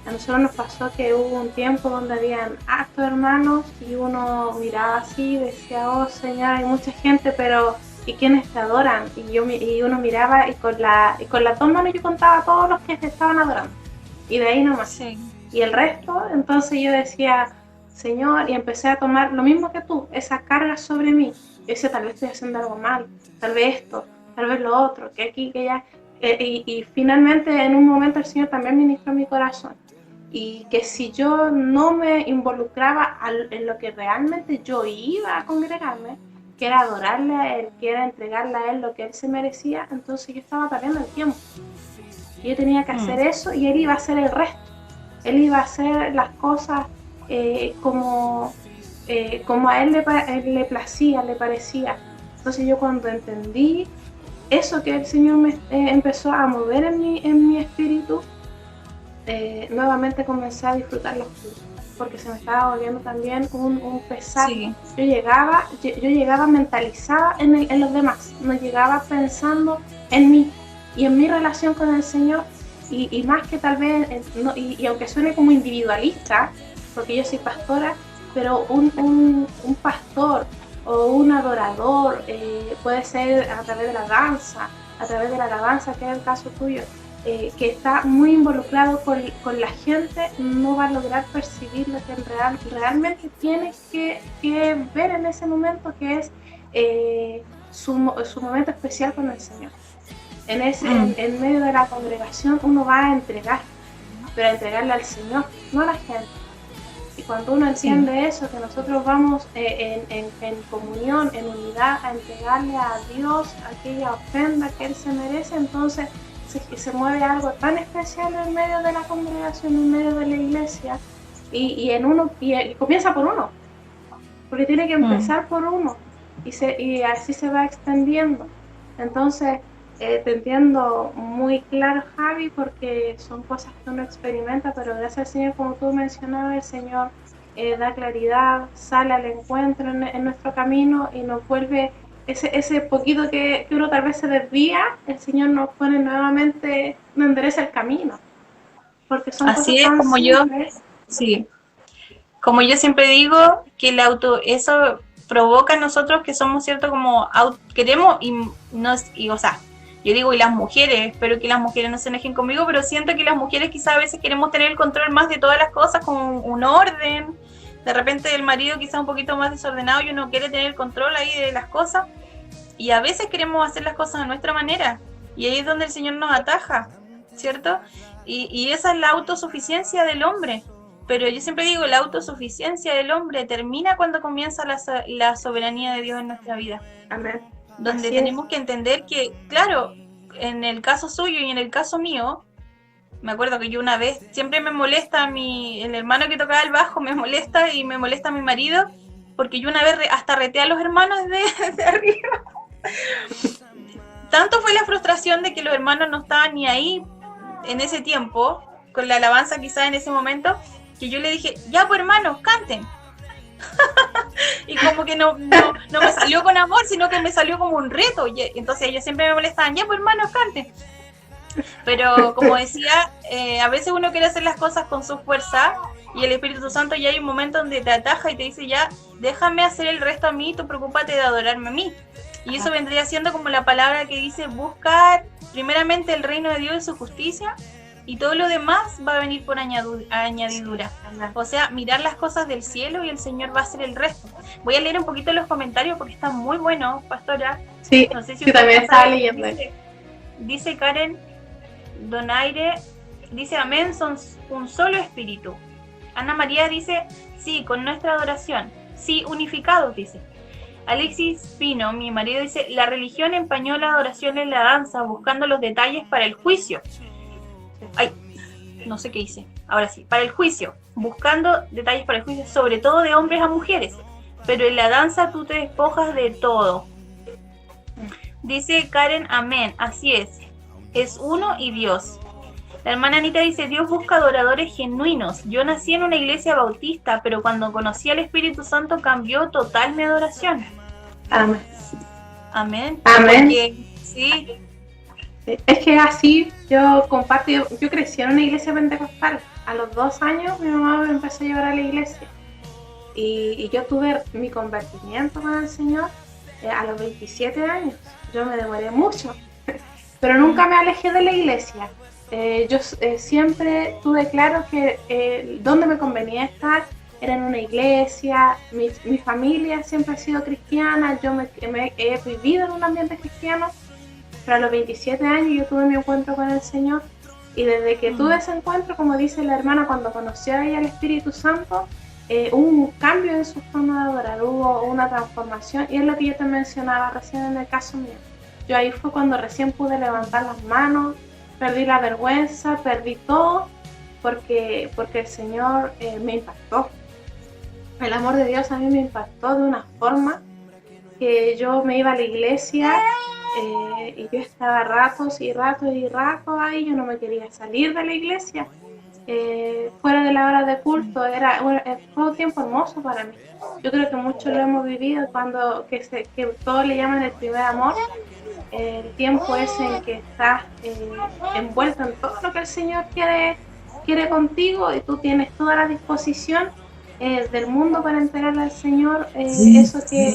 a nosotros nos pasó que hubo un tiempo donde habían hartos hermanos y uno miraba así y decía, oh Señor, hay mucha gente, pero ¿y quiénes te adoran? Y uno miraba y con las dos manos yo contaba a todos los que te estaban adorando, y de ahí nomás. Sí. Y el resto, entonces yo decía, Señor, y empecé a tomar lo mismo que tú, esa carga sobre mí. Yo decía, tal vez estoy haciendo algo mal, tal vez esto, tal vez lo otro, que aquí, que allá. Y finalmente en un momento el Señor también ministró mi corazón. Y que si yo no me involucraba en lo que realmente yo iba a congregarme, que era adorarle a Él, que era entregarle a Él lo que Él se merecía, entonces yo estaba perdiendo el tiempo. Yo tenía que hacer eso y Él iba a hacer el resto. Él iba a hacer las cosas como a él le placía, le parecía. Entonces yo cuando entendí eso que el Señor me empezó a mover en mi espíritu, nuevamente comencé a disfrutar los cultos, porque se me estaba volviendo también un pesar. Sí. Yo llegaba mentalizada en los demás, no llegaba pensando en mí y en mi relación con el Señor, y más que tal vez, y aunque suene como individualista, porque yo soy pastora, pero un pastor o un adorador puede ser a través de la danza, a través de la alabanza, que es el caso tuyo, que está muy involucrado con la gente, no va a lograr percibir lo que realmente tiene que ver en ese momento, que es su momento especial con el Señor. En medio de la congregación uno va a entregar, pero a entregarle al Señor, no a la gente. Y cuando uno entiende eso, que nosotros vamos en comunión, en unidad, a entregarle a Dios aquella ofrenda que Él se merece, entonces se mueve algo tan especial en medio de la congregación, en medio de la iglesia, y comienza por uno, porque tiene que empezar por uno, y así se va extendiendo. Entonces, te entiendo muy claro, Javi, porque son cosas que uno experimenta, pero gracias al Señor, como tú mencionabas, el Señor da claridad, sale al encuentro en nuestro camino y nos vuelve ese poquito que uno tal vez se desvía, el Señor nos pone nuevamente, nos endereza el camino, porque son Así cosas es, tan como simples. como yo siempre digo, que eso provoca en nosotros que somos cierto como queremos o sea, yo digo, y las mujeres, espero que las mujeres no se enojen conmigo, pero siento que las mujeres quizás a veces queremos tener el control más de todas las cosas, con un orden. De repente el marido quizás un poquito más desordenado y uno quiere tener el control ahí de las cosas. Y a veces queremos hacer las cosas a nuestra manera. Y ahí es donde el Señor nos ataja, ¿cierto? Y esa es la autosuficiencia del hombre. Pero yo siempre digo, la autosuficiencia del hombre termina cuando comienza la soberanía de Dios en nuestra vida. Amén. Donde Así tenemos que entender que, claro, en el caso suyo y en el caso mío, me acuerdo que yo una vez, siempre me molesta el hermano que tocaba el bajo, me molesta y me molesta a mi marido, porque yo una vez hasta reté a los hermanos de arriba. Tanto fue la frustración de que los hermanos no estaban ni ahí en ese tiempo, con la alabanza quizás en ese momento, que yo le dije, ya pues hermanos, canten. Y como que no me salió con amor, sino que me salió como un reto. Y entonces ellos siempre me molestaban, ya pues hermanos, canten. Pero como decía, a veces uno quiere hacer las cosas con su fuerza y el Espíritu Santo ya hay un momento donde te ataja y te dice, ya, déjame hacer el resto a mí, tú preocúpate de adorarme a mí. Y eso vendría siendo como la palabra que dice, buscar primeramente el reino de Dios y su justicia, y todo lo demás va a venir por añadidura. O sea, mirar las cosas del cielo y el Señor va a hacer el resto. Voy a leer un poquito los comentarios porque están muy buenos, pastora. Sí, no sé si yo también estaba leyendo. Dice Karen Donaire, dice amén, son un solo espíritu. Ana María dice, sí, con nuestra adoración. Sí, unificados, dice. Alexis Pino, mi marido, dice, la religión empañó la adoración en la danza, buscando los detalles para el juicio. Ay, no sé qué hice. Ahora sí, para el juicio, buscando detalles para el juicio, sobre todo de hombres a mujeres. Pero en la danza tú te despojas de todo. Dice Karen, amén, así es uno y Dios. La hermana Anita dice, Dios busca adoradores genuinos. Yo nací en una iglesia bautista, pero cuando conocí al Espíritu Santo cambió total mi adoración. Amén. Amén. Amén. Porque, sí. Es que así yo comparto, yo crecí en una iglesia pentecostal. A los 2 años mi mamá me empezó a llevar a la iglesia. Y yo tuve mi convertimiento con el Señor a los 27 años. Yo me demoré mucho, pero nunca me alejé de la iglesia. Yo siempre tuve claro que donde me convenía estar era en una iglesia. Mi familia siempre ha sido cristiana, yo he vivido en un ambiente cristiano, pero a los 27 años yo tuve mi encuentro con el Señor, y desde que tuve ese encuentro, como dice la hermana, cuando conoció a ella al Espíritu Santo, hubo un cambio en su forma de adorar, hubo una transformación, y es lo que yo te mencionaba recién en el caso mío. Yo ahí fue cuando recién pude levantar las manos, perdí la vergüenza, perdí todo, porque el Señor me impactó. El amor de Dios a mí me impactó de una forma que yo me iba a la iglesia y yo estaba ratos y ratos y ratos ahí, yo no me quería salir de la iglesia. Fuera de la hora de culto, fue un tiempo hermoso para mí. Yo creo que muchos lo hemos vivido cuando que todos le llaman el primer amor. El tiempo es en que estás envuelto en todo lo que el Señor quiere contigo, y tú tienes toda la disposición del mundo para entregarle al Señor eso que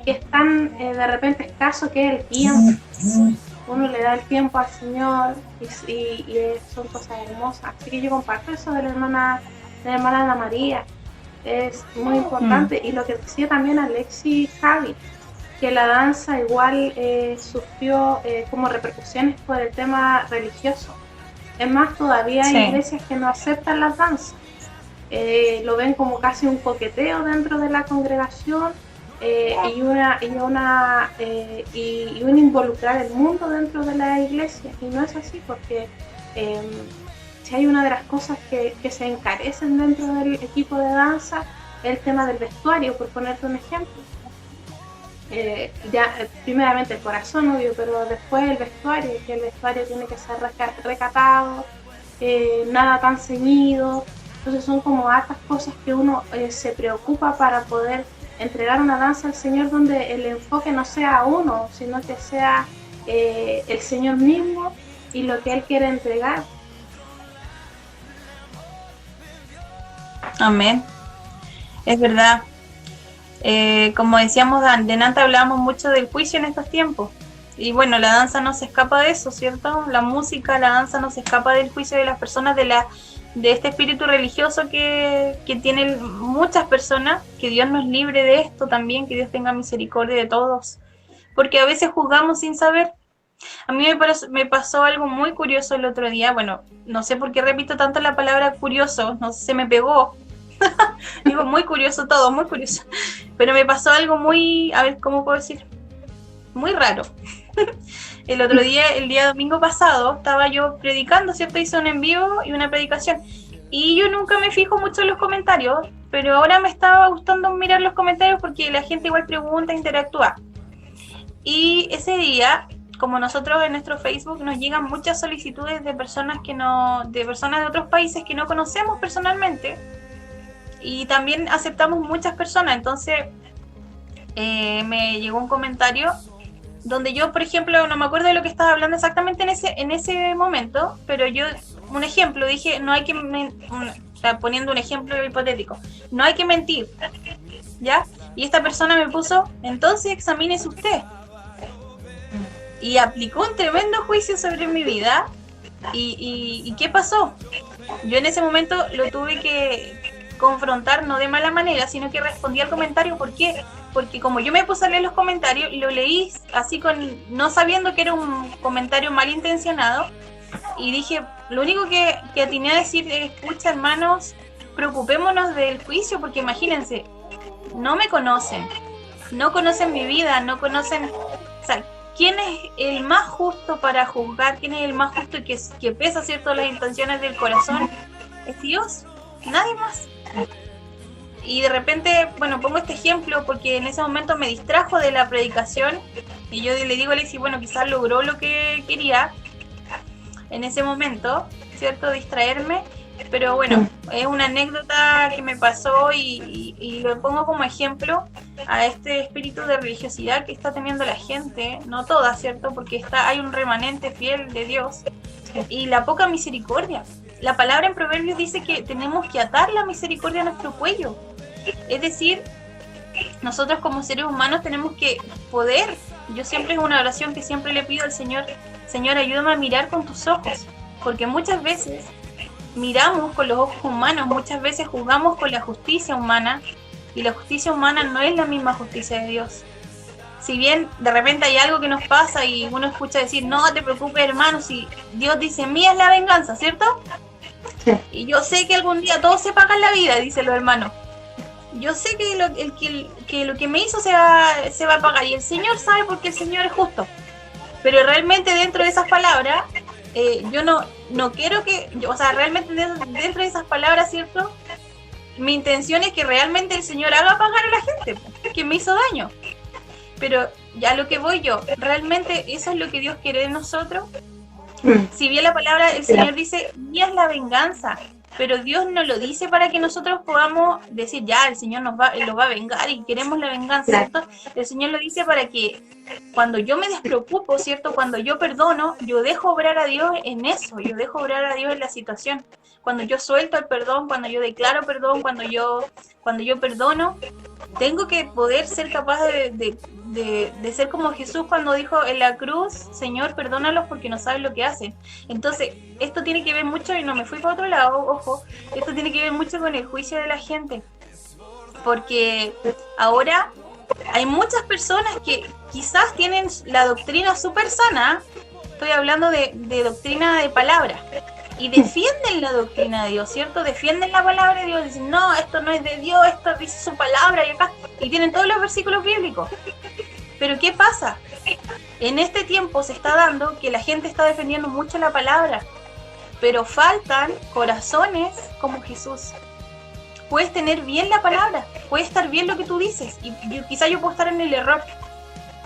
es tan de repente escaso, que es el tiempo. Uno le da el tiempo al Señor y son cosas hermosas. Así que yo comparto eso de la hermana Ana María. Es muy importante. Y lo que decía también Alexis Javi, que la danza igual sufrió como repercusiones por el tema religioso. Es más, todavía hay iglesias que no aceptan las danzas. Lo ven como casi un coqueteo dentro de la congregación, y un involucrar el mundo dentro de la iglesia. Y no es así, porque si hay una de las cosas que se encarecen dentro del equipo de danza, el tema del vestuario, por ponerte un ejemplo. Primeramente el corazón, obvio, pero después el vestuario, que el vestuario tiene que ser recatado, nada tan ceñido. Entonces son como hartas cosas que uno se preocupa para poder entregar una danza al Señor, donde el enfoque no sea uno, sino que sea el Señor mismo y lo que Él quiere entregar. Amén. Es verdad. Como decíamos delante, hablábamos mucho del juicio en estos tiempos. Y bueno, la danza no se escapa de eso, ¿cierto? La música, la danza no se escapa del juicio de las personas, de este espíritu religioso que tienen muchas personas. Que Dios nos libre de esto también, que Dios tenga misericordia de todos. Porque a veces juzgamos sin saber. A mí me pasó algo muy curioso el otro día. Bueno, no sé por qué repito tanto la palabra curioso, no sé, se me pegó. Digo, muy curioso todo, muy curioso. Pero me pasó algo muy, a ver, ¿cómo puedo decir? Muy raro. El otro día, el día domingo pasado, estaba yo predicando, ¿cierto? Hice un en vivo y una predicación. Y yo nunca me fijo mucho en los comentarios, pero ahora me estaba gustando mirar los comentarios porque la gente igual pregunta, interactúa. Y ese día, como nosotros en nuestro Facebook nos llegan muchas solicitudes de personas de personas de otros países que no conocemos personalmente, y también aceptamos muchas personas. Entonces me llegó un comentario donde yo, por ejemplo, no me acuerdo de lo que estaba hablando exactamente en ese momento, pero yo, un ejemplo, dije, no hay que poniendo un ejemplo hipotético, no hay que mentir, ¿ya? Y esta persona me puso, entonces examínese usted. Y aplicó un tremendo juicio sobre mi vida. ¿Y qué pasó? Yo en ese momento lo tuve que confrontar, no de mala manera, sino que respondí al comentario. ¿Por qué? Porque como yo me puse a leer los comentarios, lo leí así no sabiendo que era un comentario malintencionado, y dije, lo único que atiné a decir es, escucha, hermanos, preocupémonos del juicio, porque imagínense, no me conocen, no conocen mi vida, no conocen, o sea, ¿quién es el más justo para juzgar? ¿Quién es el más justo y que pesa, cierto, las intenciones del corazón? Es Dios, nadie más. Y de repente, bueno, pongo este ejemplo porque en ese momento me distrajo de la predicación, y yo le digo a Alexis, bueno, quizás logró lo que quería en ese momento, ¿cierto? Distraerme, pero bueno, es una anécdota que me pasó y lo pongo como ejemplo a este espíritu de religiosidad que está teniendo la gente, no toda, ¿cierto? Porque hay un remanente fiel de Dios, y la poca misericordia. La palabra en Proverbios dice que tenemos que atar la misericordia a nuestro cuello. Es decir, nosotros como seres humanos tenemos que poder, yo siempre es una oración que siempre le pido al Señor, Señor, ayúdame a mirar con tus ojos, porque muchas veces miramos con los ojos humanos, muchas veces juzgamos con la justicia humana, y la justicia humana no es la misma justicia de Dios. Si bien de repente hay algo que nos pasa y uno escucha decir, no te preocupes, hermano, si Dios dice, mía es la venganza, ¿cierto? Sí. Y yo sé que algún día todos se pagan la vida, dicen los hermanos. Yo sé que lo que me hizo se va a pagar y el Señor sabe porque el Señor es justo. Pero realmente dentro de esas palabras, yo no quiero que, o sea, realmente dentro de esas palabras, ¿cierto? Mi intención es que realmente el Señor haga pagar a la gente que me hizo daño. Pero ya lo que voy yo, realmente eso es lo que Dios quiere de nosotros. Si bien la palabra, el Señor dice, mía es la venganza, pero Dios no lo dice para que nosotros podamos decir, ya, el Señor lo va a vengar y queremos la venganza, ¿cierto? El Señor lo dice para que cuando yo me despreocupo, ¿cierto? Cuando yo perdono, yo dejo obrar a Dios en eso, yo dejo obrar a Dios en la situación. Cuando yo suelto el perdón, cuando yo declaro perdón, cuando yo perdono, tengo que poder ser capaz de ser como Jesús cuando dijo en la cruz, Señor, perdónalos porque no saben lo que hacen. Entonces, esto tiene que ver mucho, y no me fui para otro lado, ojo, esto tiene que ver mucho con el juicio de la gente. Porque ahora hay muchas personas que quizás tienen la doctrina súper sana, estoy hablando de doctrina de palabra, y defienden la doctrina de Dios, ¿cierto? Defienden la palabra de Dios, dicen, no, esto no es de Dios, esto dice su palabra, y acá, y tienen todos los versículos bíblicos. Pero ¿qué pasa? En este tiempo se está dando que la gente está defendiendo mucho la palabra, pero faltan corazones como Jesús. Puedes tener bien la palabra, puede estar bien lo que tú dices, y quizá yo puedo estar en el error,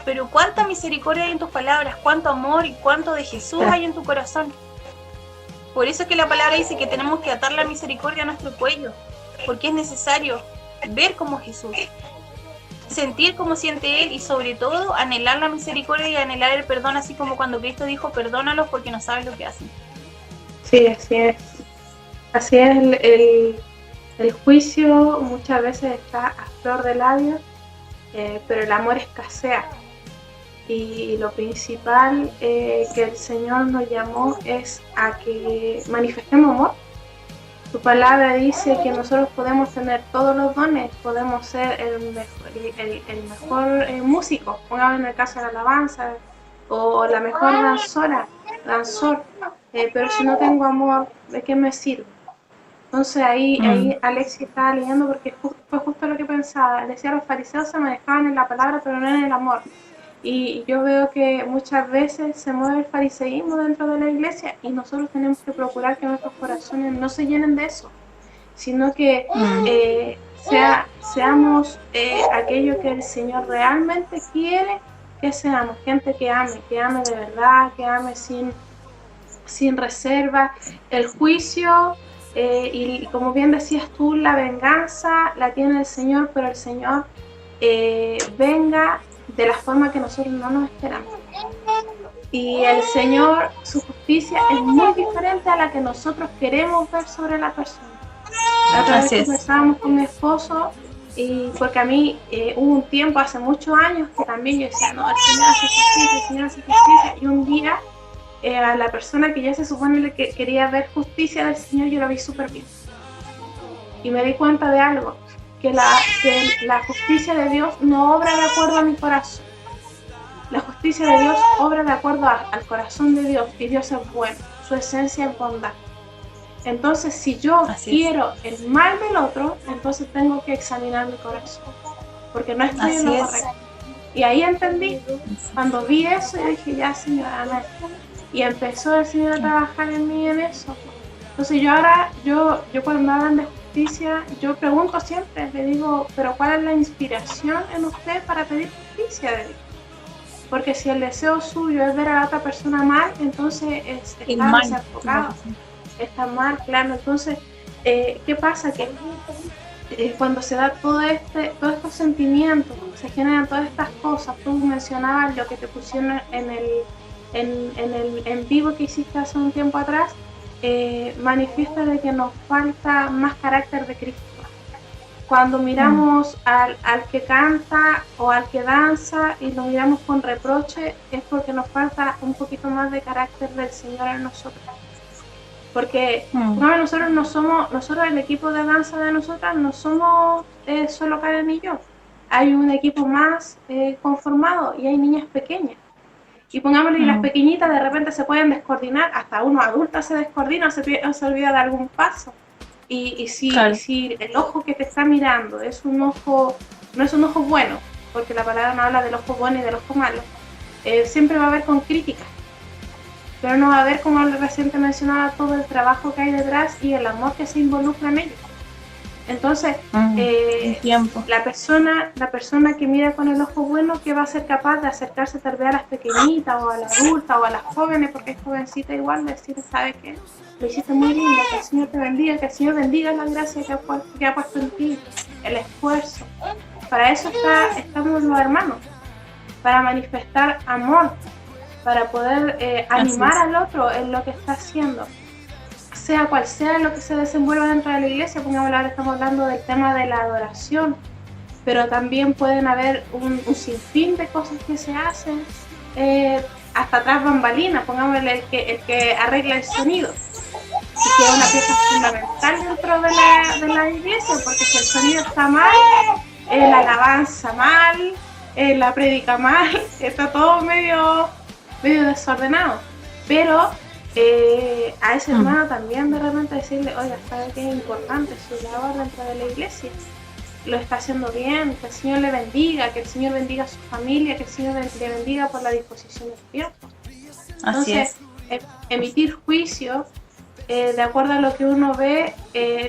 pero cuánta misericordia hay en tus palabras, cuánto amor y cuánto de Jesús hay en tu corazón. Por eso es que la palabra dice que tenemos que atar la misericordia a nuestro cuello, porque es necesario ver como Jesús, sentir como siente Él y sobre todo anhelar la misericordia y anhelar el perdón, así como cuando Cristo dijo, perdónalos porque no saben lo que hacen. Sí, así es. Así es, el juicio muchas veces está a flor de labios, pero el amor escasea. Y lo principal que el Señor nos llamó es a que manifestemos amor. Su palabra dice que nosotros podemos tener todos los dones, podemos ser el mejor músico, pongamos en el caso de la alabanza, o la mejor danzor, pero si no tengo amor, ¿de qué me sirve? Entonces ahí Alexia estaba leyendo porque fue justo lo que pensaba. Decía, los fariseos se manejaban en la palabra, pero no en el amor. Y yo veo que muchas veces se mueve el fariseísmo dentro de la iglesia y nosotros tenemos que procurar que nuestros corazones no se llenen de eso, sino que seamos aquello que el Señor realmente quiere que seamos, gente que ame de verdad, que ame sin reserva. El juicio, y como bien decías tú, la venganza la tiene el Señor, pero el Señor venga de la forma que nosotros no nos esperamos. Y el Señor, su justicia es muy diferente a la que nosotros queremos ver sobre la persona. La otra vez conversábamos con mi esposo, y porque a mí hubo un tiempo, hace muchos años, que también yo decía, no, el Señor hace justicia, el Señor hace justicia. Y un día, a la persona que ya se supone que quería ver justicia del Señor, yo la vi súper bien. Y me di cuenta de algo, que la justicia de Dios no obra de acuerdo a mi corazón. La justicia de Dios obra de acuerdo al corazón de Dios, y Dios es bueno, su esencia es bondad. Entonces, si yo quiero el mal del otro, entonces tengo que examinar mi corazón, porque no estoy en lo correcto. Y ahí entendí, cuando vi eso, yo dije, ya, Señor, amén. Y empezó el Señor a trabajar en mí en eso. Entonces yo cuando hablan de justicia, yo pregunto siempre, le digo, pero ¿cuál es la inspiración en usted para pedir justicia de Dios? Porque si el deseo suyo es ver a la otra persona mal, entonces está desenfocado, está mal, claro. Entonces, ¿qué pasa? Que cuando se da todos estos sentimientos, se generan todas estas cosas. Tú mencionabas lo que te pusieron en el en vivo que hiciste hace un tiempo atrás, manifiesta de que nos falta más carácter de Cristo. Cuando miramos al que canta o al que danza y lo miramos con reproche, es porque nos falta un poquito más de carácter del Señor en nosotros. Porque nosotros el equipo de danza de nosotras no somos solo Karen y yo. Hay un equipo más conformado y hay niñas pequeñas. Y pongámosle, y las pequeñitas de repente se pueden descoordinar, hasta uno adulto se descoordina o se olvida de algún paso. Y si el ojo que te está mirando es un ojo, no es un ojo bueno, porque la palabra no habla del ojo bueno y del ojo malo, siempre va a haber con críticas, pero no va a haber, como recién te mencionaba, todo el trabajo que hay detrás y el amor que se involucra en ello. Entonces, la persona que mira con el ojo bueno, que va a ser capaz de acercarse tal vez a las pequeñitas o a las adultas o a las jóvenes, porque es jovencita igual, decir, ¿sabes qué? Lo hiciste muy lindo, que el Señor te bendiga, que el Señor bendiga la gracia que ha puesto en ti, el esfuerzo. Para eso estamos los hermanos, para manifestar amor, para poder animar al otro en lo que está haciendo. Sea cual sea lo que se desenvuelva dentro de la iglesia, estamos hablando del tema de la adoración, pero también pueden haber un sinfín de cosas que se hacen, hasta tras bambalinas, pongámosle el que arregla el sonido, y que es una pieza fundamental dentro de la iglesia, porque si el sonido está mal, la alabanza mal, la prédica mal, está todo medio desordenado, pero a ese hermano también de repente decirle, oiga, ¿sabe qué es importante su labor dentro de la iglesia? Lo está haciendo bien, que el Señor le bendiga, que el Señor bendiga a su familia, que el Señor le bendiga por la disposición del tiempo. Entonces, emitir juicio de acuerdo a lo que uno ve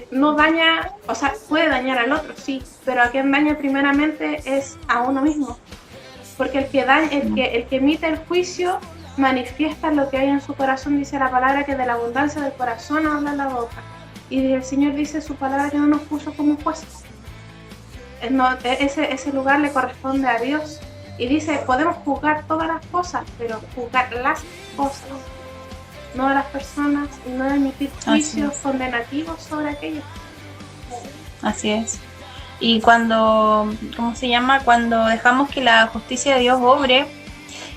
no daña, o sea, puede dañar al otro, sí, pero a quien daña primeramente es a uno mismo, porque el que emite el juicio manifiesta lo que hay en su corazón. Dice la palabra que de la abundancia del corazón habla la boca, y el Señor dice su palabra que no nos puso como jueces. Ese lugar le corresponde a Dios, y dice, podemos juzgar todas las cosas, pero juzgar las cosas, no a las personas, y no emitir juicios condenativos sobre aquellos. Así es. Y cuando dejamos que la justicia de Dios obre,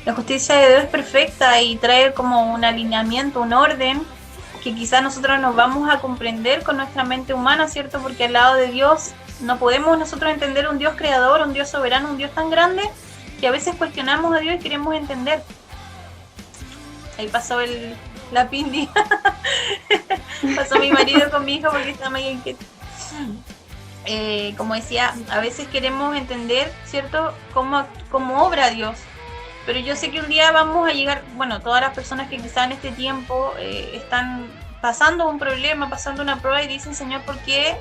la justicia de Dios es perfecta y trae como un alineamiento, un orden, que quizás nosotros nos vamos a comprender con nuestra mente humana, ¿cierto? Porque al lado de Dios no podemos nosotros entender un Dios creador, un Dios soberano, un Dios tan grande, que a veces cuestionamos a Dios y queremos entender. Ahí pasó la pindi. Pasó mi marido con mi hija porque está medio inquieto. Como decía, a veces queremos entender, ¿cierto?, cómo obra Dios. Pero yo sé que un día vamos a llegar, bueno, todas las personas que quizás en este tiempo están pasando un problema, pasando una prueba y dicen, Señor, ¿por qué?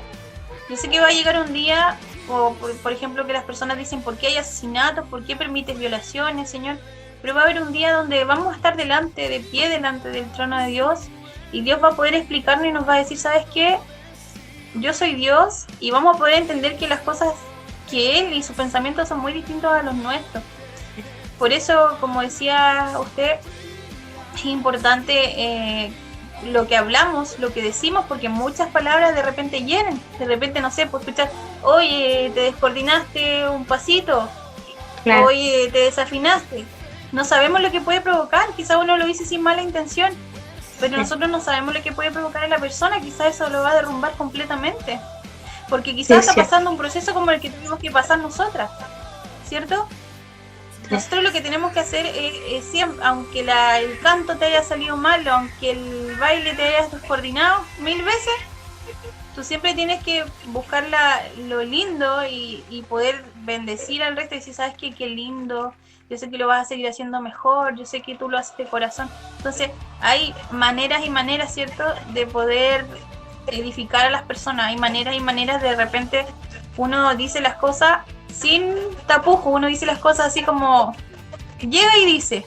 Yo sé que va a llegar un día, o por ejemplo que las personas dicen, ¿por qué hay asesinatos? ¿Por qué permites violaciones, Señor? Pero va a haber un día donde vamos a estar de pie delante del trono de Dios, y Dios va a poder explicarnos y nos va a decir, ¿sabes qué? Yo soy Dios, y vamos a poder entender que las cosas que Él y sus pensamientos son muy distintos a los nuestros. Por eso, como decía usted, es importante lo que hablamos, lo que decimos, porque muchas palabras de repente hieren. De repente, no sé, pues escuchar, oye, te descoordinaste un pasito, claro. Oye, te desafinaste. No sabemos lo que puede provocar, quizás uno lo dice sin mala intención, pero nosotros no sabemos lo que puede provocar en la persona, quizás eso lo va a derrumbar completamente, porque quizás está pasando un proceso como el que tuvimos que pasar nosotras, ¿cierto? Nosotros lo que tenemos que hacer es siempre, aunque el canto te haya salido mal, aunque el baile te hayas descoordinado 1000 veces, tú siempre tienes que buscar lo lindo y poder bendecir al resto y decir, ¿sabes qué? Qué lindo, yo sé que lo vas a seguir haciendo mejor, yo sé que tú lo haces de corazón. Entonces hay maneras y maneras, ¿cierto?, de poder edificar a las personas. Hay maneras y maneras, de repente uno dice las cosas sin tapujo, uno dice las cosas así como llega y dice,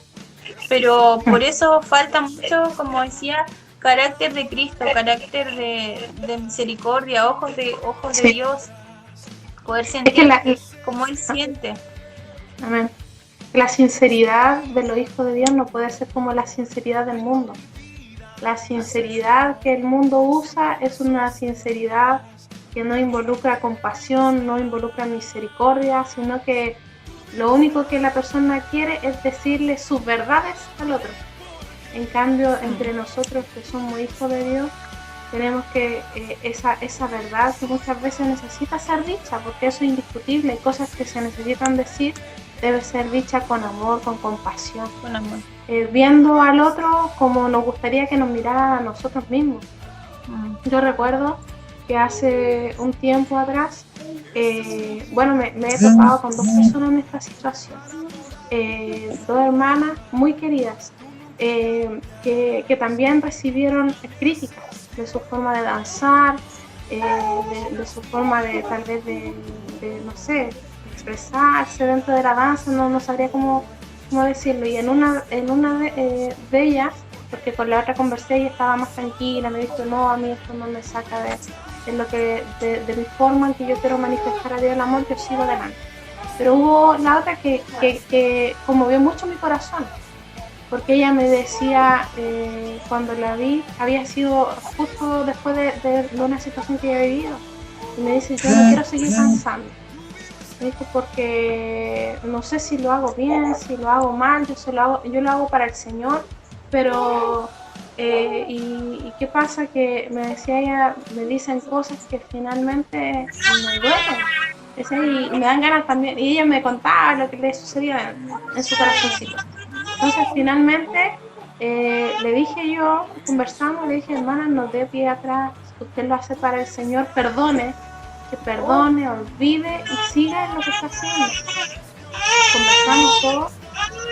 pero por eso falta mucho, como decía, carácter de Cristo, carácter de misericordia, ojos de Dios, poder sentir como Él siente. Amén. La sinceridad de los hijos de Dios no puede ser como la sinceridad del mundo. La sinceridad que el mundo usa es una sinceridad que no involucra compasión, no involucra misericordia, sino que lo único que la persona quiere es decirle sus verdades al otro. En cambio, entre nosotros que somos hijos de Dios, tenemos que esa verdad que muchas veces necesita ser dicha, porque eso es indiscutible. Hay cosas que se necesitan decir debe ser dicha con amor, con compasión, Con amor. viendo al otro como nos gustaría que nos mirara a nosotros mismos. Yo recuerdo que hace un tiempo atrás, bueno, me he topado con dos personas en esta situación, dos hermanas muy queridas, que también recibieron críticas de su forma de danzar, de su forma de tal vez de no sé, expresarse dentro de la danza, no sabría cómo decirlo. Y en una de ellas, porque con la otra conversé y estaba más tranquila, me dijo, no, a mí esto no me saca de lo que de mi forma en que yo quiero manifestar a Dios el amor, yo sigo adelante. Pero hubo la otra que conmovió mucho mi corazón, porque ella me decía, cuando la vi, había sido justo después de una situación que había vivido, y me dice, yo no quiero seguir danzando. Me dijo, porque no sé si lo hago bien, si lo hago mal, yo lo hago para el Señor, pero y qué pasa, que me decía ella, me dicen cosas que finalmente me duelen, y me dan ganas también, y ella me contaba lo que le sucedía en su corazoncito. Entonces finalmente le dije yo, conversamos, le dije, hermana, no dé pie atrás, usted lo hace para el Señor, que perdone, olvide y siga en lo que está haciendo. Conversamos todos.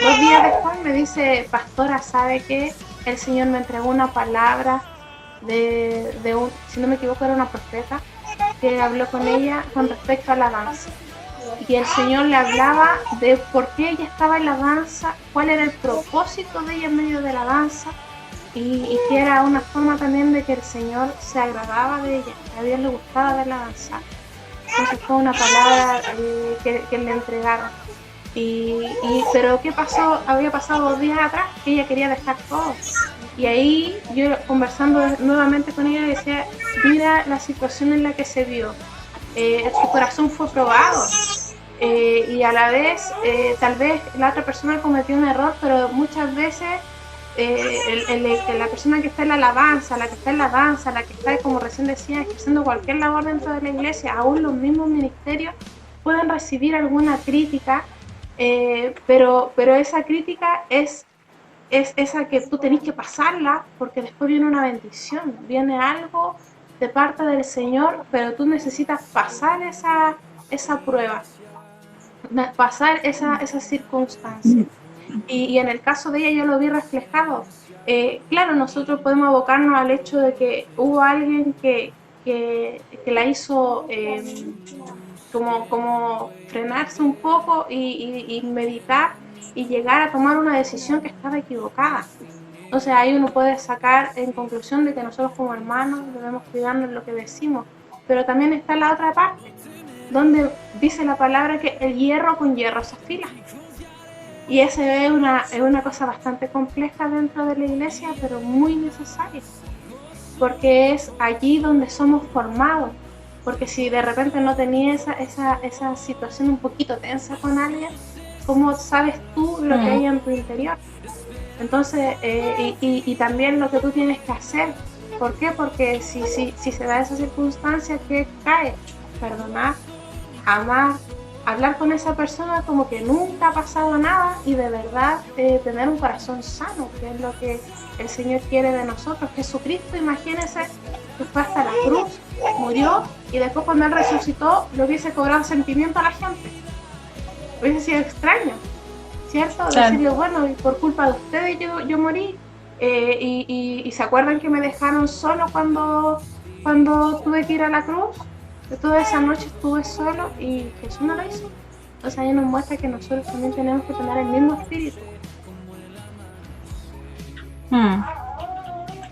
2 días después me dice, pastora, ¿sabe qué? El Señor me entregó una palabra de un, si no me equivoco, era una profeta, que habló con ella con respecto a la danza. Y el Señor le hablaba de por qué ella estaba en la danza, cuál era el propósito de ella en medio de la danza, y que era una forma también de que el Señor se agradaba de ella, que a Dios le gustaba verla danzar. Entonces fue una palabra que le entregaron. Pero ¿qué pasó? Había pasado 2 días atrás que ella quería dejar todo. Y ahí yo, conversando nuevamente con ella, le decía, mira la situación en la que se vio. Su corazón fue probado. Y a la vez, tal vez la otra persona cometió un error, pero muchas veces la persona que está en la alabanza, la que está en la danza, la que está, como recién decía, ejerciendo cualquier labor dentro de la iglesia, aún los mismos ministerios pueden recibir alguna crítica, pero esa crítica es esa que tú tenés que pasarla, porque después viene una bendición, viene algo de parte del Señor, pero tú necesitas pasar esa prueba, pasar esa circunstancia. Y en el caso de ella yo lo vi reflejado. Claro, nosotros podemos abocarnos al hecho de que hubo alguien que la hizo como frenarse un poco y meditar y llegar a tomar una decisión que estaba equivocada. Entonces ahí uno puede sacar en conclusión de que nosotros como hermanos debemos cuidarnos en lo que decimos. Pero también está la otra parte, donde dice la palabra que el hierro con hierro se afila. Y esa es una cosa bastante compleja dentro de la iglesia, pero muy necesaria, porque es allí donde somos formados. Porque si de repente no tenías esa situación un poquito tensa con alguien, ¿cómo sabes tú lo que hay en tu interior? Entonces, y también lo que tú tienes que hacer. ¿Por qué? Porque si se da esa circunstancia, ¿qué cae? Perdonar, amar, hablar con esa persona como que nunca ha pasado nada, y de verdad tener un corazón sano, que es lo que el Señor quiere de nosotros. Jesucristo, imagínense, que fue hasta la cruz, murió, y después cuando Él resucitó le hubiese cobrado sentimiento a la gente. Hubiese sido extraño, ¿cierto? Claro. Decirle, bueno, y por culpa de ustedes yo morí, y se acuerdan que me dejaron solo cuando tuve que ir a la cruz. Toda esa noche estuve solo y Jesús no lo hizo. Entonces ahí nos muestra que nosotros también tenemos que tener el mismo espíritu.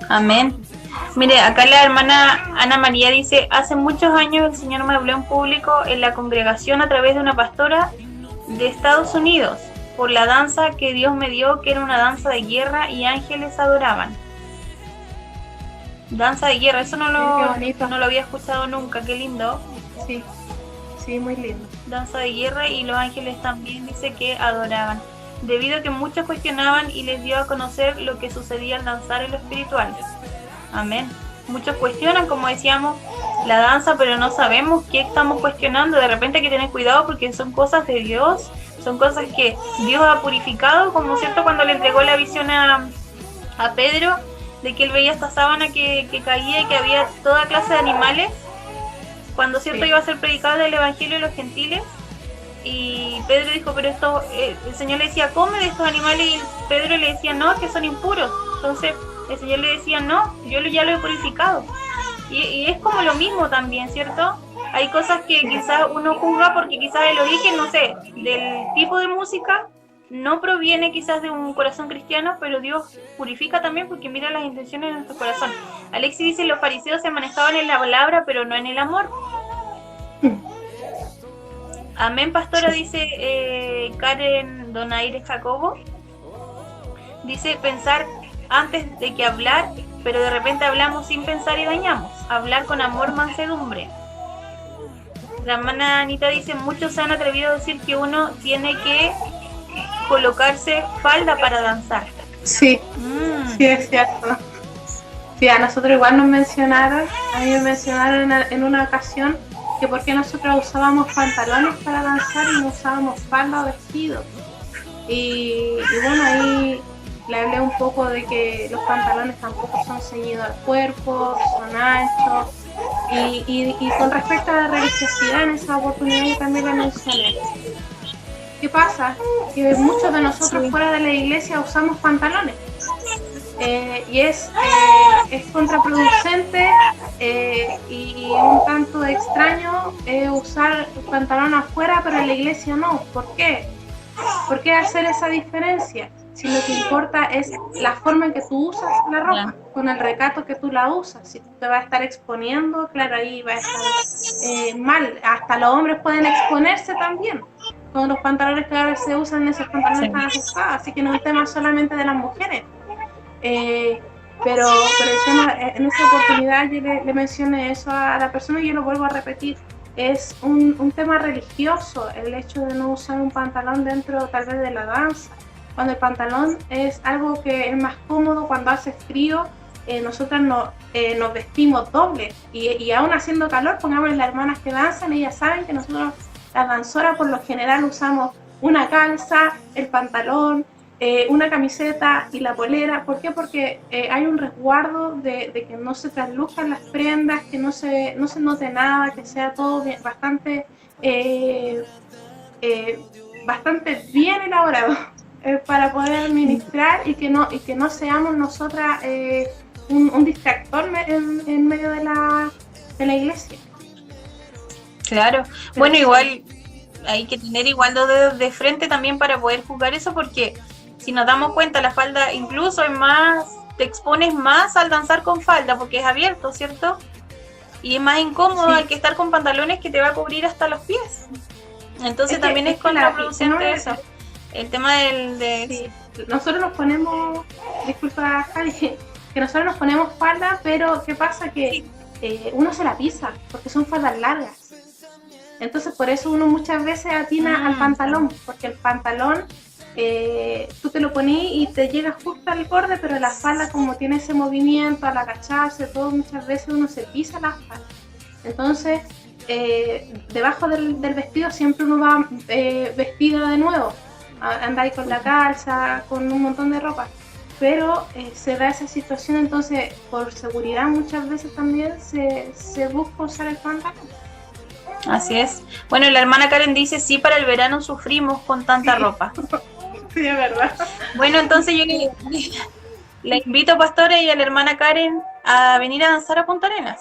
Amén. Mire, acá la hermana Ana María dice, hace muchos años el Señor me habló en público en la congregación a través de una pastora de Estados Unidos por la danza que Dios me dio, que era una danza de guerra y ángeles adoraban. Danza de guerra, eso no lo había escuchado nunca, qué lindo. Sí, muy lindo. Danza de guerra, y los ángeles también dice que adoraban, debido a que muchos cuestionaban, y les dio a conocer lo que sucedía al danzar en lo espiritual. Amén. Muchos cuestionan, como decíamos, la danza, pero no sabemos qué estamos cuestionando. De repente hay que tener cuidado porque son cosas de Dios, son cosas que Dios ha purificado, como cierto cuando le entregó la visión a Pedro, de que él veía esta sábana que caía y que había toda clase de animales, cuando cierto iba a ser predicado el evangelio de los gentiles, y Pedro dijo, pero esto, el Señor le decía, come de estos animales, y Pedro le decía, no, que son impuros. Entonces el Señor le decía, no, yo ya lo he purificado. Y es como lo mismo también, ¿cierto? Hay cosas que quizás uno juzga porque quizás el origen, no sé, del tipo de música no proviene quizás de un corazón cristiano, pero Dios purifica también porque mira las intenciones de nuestro corazón. Alexis dice, los fariseos se manejaban en la palabra, pero no en el amor. Amén, pastora, dice Karen Donaire Jacobo. Dice, pensar antes de que hablar, pero de repente hablamos sin pensar y dañamos. Hablar con amor, mansedumbre. La hermana Anita dice, muchos se han atrevido a decir que uno tiene que colocarse falda para danzar. Sí, sí, es cierto. Sí, a nosotros igual nos mencionaron, a mí me mencionaron en una ocasión que por qué nosotros usábamos pantalones para danzar y no usábamos falda o vestido. Y bueno, ahí le hablé un poco de que los pantalones tampoco son ceñidos al cuerpo, son anchos. Y con respecto a la religiosidad, en esa oportunidad yo también la mencioné. ¿Qué pasa? Que muchos de nosotros fuera de la iglesia usamos pantalones. Y es contraproducente y un tanto extraño usar pantalón afuera, pero en la iglesia no. ¿Por qué? ¿Por qué hacer esa diferencia? Si lo que importa es la forma en que tú usas la ropa, con el recato que tú la usas. Si tú te vas a estar exponiendo, claro, ahí va a estar mal. Hasta los hombres pueden exponerse también con los pantalones que ahora se usan, esos pantalones tan ajustados. Así que no es un tema solamente de las mujeres. Pero el tema, en esa oportunidad yo le mencioné eso a la persona y yo lo vuelvo a repetir. Es un tema religioso el hecho de no usar un pantalón dentro tal vez de la danza, cuando el pantalón es algo que es más cómodo cuando hace frío. Nosotras nos vestimos doble y aún haciendo calor, pongamos las hermanas que danzan, ellas saben que nosotros las danzoras por lo general usamos una calza, el pantalón, una camiseta y la polera. ¿Por qué? Porque hay un resguardo de que no se trasluzcan las prendas, que no se note nada, que sea todo bien, bastante bien elaborado para poder administrar y que no seamos nosotras un distractor en medio de la iglesia. Claro, bueno, igual hay que tener igual dos dedos de frente también para poder juzgar eso, porque si nos damos cuenta, la falda incluso es más, te expones más al danzar con falda porque es abierto, ¿cierto? Y es más incómodo al que estar con pantalones que te va a cubrir hasta los pies. Entonces también es contraproducente eso. El tema Sí. Nosotros nos ponemos, disculpa Javi, que nosotros nos ponemos falda, pero ¿qué pasa? Que uno se la pisa porque son faldas largas. Entonces por eso uno muchas veces atina al pantalón, porque el pantalón tú te lo pones y te llega justo al borde, pero la falda como tiene ese movimiento al agacharse, todo, muchas veces uno se pisa la falda. Entonces debajo del vestido siempre uno va vestido de nuevo, anda ahí con la calza, con un montón de ropa, pero se da esa situación. Entonces por seguridad muchas veces también se busca usar el pantalón. Así es. Bueno, la hermana Karen dice, sí, para el verano sufrimos con tanta ropa. Sí, es verdad. Bueno, entonces yo le invito, pastora, y a la hermana Karen a venir a danzar a Punta Arenas.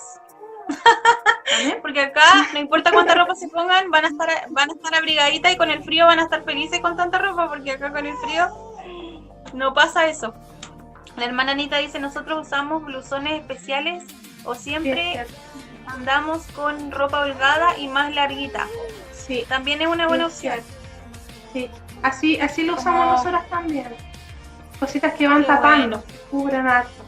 Porque acá, no importa cuánta ropa se pongan, van a estar abrigaditas y con el frío van a estar felices con tanta ropa, porque acá con el frío no pasa eso. La hermana Anita dice, nosotros usamos blusones especiales o siempre andamos con ropa holgada y más larguita. Sí. También es una buena opción. Sí, así lo usamos nosotras también. Cositas que van tapando, que cubran harto.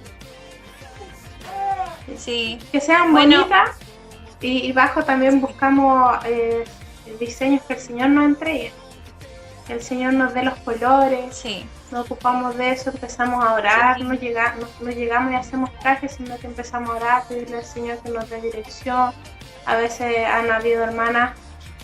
Sí. Que sean bonitas y bajo también buscamos diseños que el Señor nos entregue. Que el Señor nos dé los colores. Sí. Nos ocupamos de eso, empezamos a orar, no llegamos y hacemos trajes, sino que empezamos a orar, pedirle al Señor que nos dé dirección. A veces han habido hermanas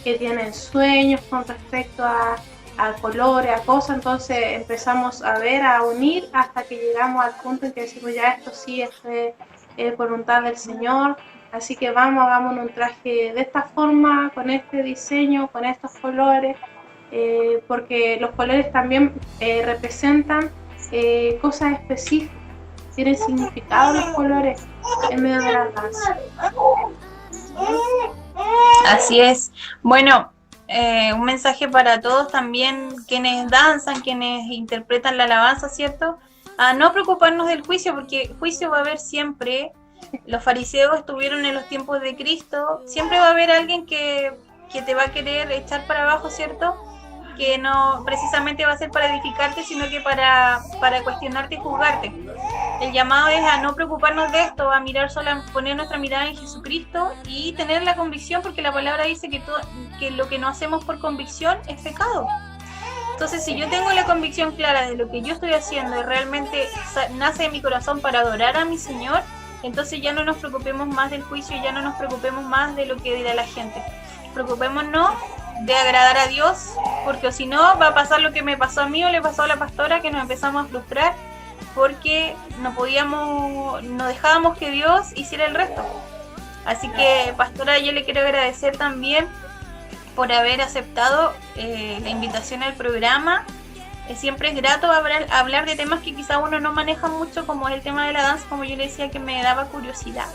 que tienen sueños con respecto a a colores, a cosas, entonces empezamos a ver, a unir hasta que llegamos al punto en que decimos ya esto sí es voluntad del Señor, así que hagamos un traje de esta forma, con este diseño, con estos colores, porque los colores también representan cosas específicas, tienen significado los colores en medio de la danza. Así es. Bueno, un mensaje para todos también, quienes danzan, quienes interpretan la alabanza, ¿cierto? A no preocuparnos del juicio, porque juicio va a haber siempre. Los fariseos estuvieron en los tiempos de Cristo. Siempre va a haber alguien que te va a querer echar para abajo, ¿cierto? Que no precisamente va a ser para edificarte, sino que para cuestionarte y juzgarte. El llamado es a no preocuparnos de esto, a mirar poner nuestra mirada en Jesucristo y tener la convicción, porque la palabra dice que lo que no hacemos por convicción es pecado. Entonces, si yo tengo la convicción clara de lo que yo estoy haciendo y realmente nace de mi corazón para adorar a mi Señor, entonces ya no nos preocupemos más del juicio, ya no nos preocupemos más de lo que dirá la gente. Preocupémonos de agradar a Dios, porque si no va a pasar lo que me pasó a mí o le pasó a la pastora, que nos empezamos a frustrar porque no dejábamos que Dios hiciera el resto. Así que, pastora, yo le quiero agradecer también por haber aceptado la invitación al programa. Siempre es grato hablar de temas que quizá uno no maneja mucho, como es el tema de la danza, como yo le decía, que me daba curiosidad.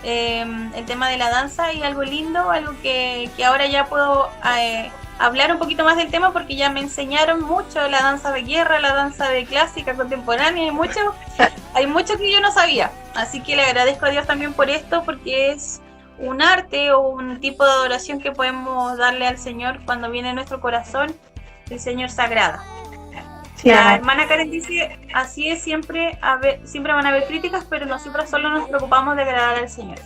El tema de la danza es algo lindo, algo que ahora ya puedo hablar un poquito más del tema, porque ya me enseñaron mucho la danza de guerra, la danza de clásica, contemporánea, hay mucho que yo no sabía. Así que le agradezco a Dios también por esto, porque es un arte o un tipo de adoración que podemos darle al Señor cuando viene en nuestro corazón. El Señor se agrada. Sí, la hermana Karen dice, así es, siempre van a haber críticas, pero nosotros solo nos preocupamos de agradar al Señor.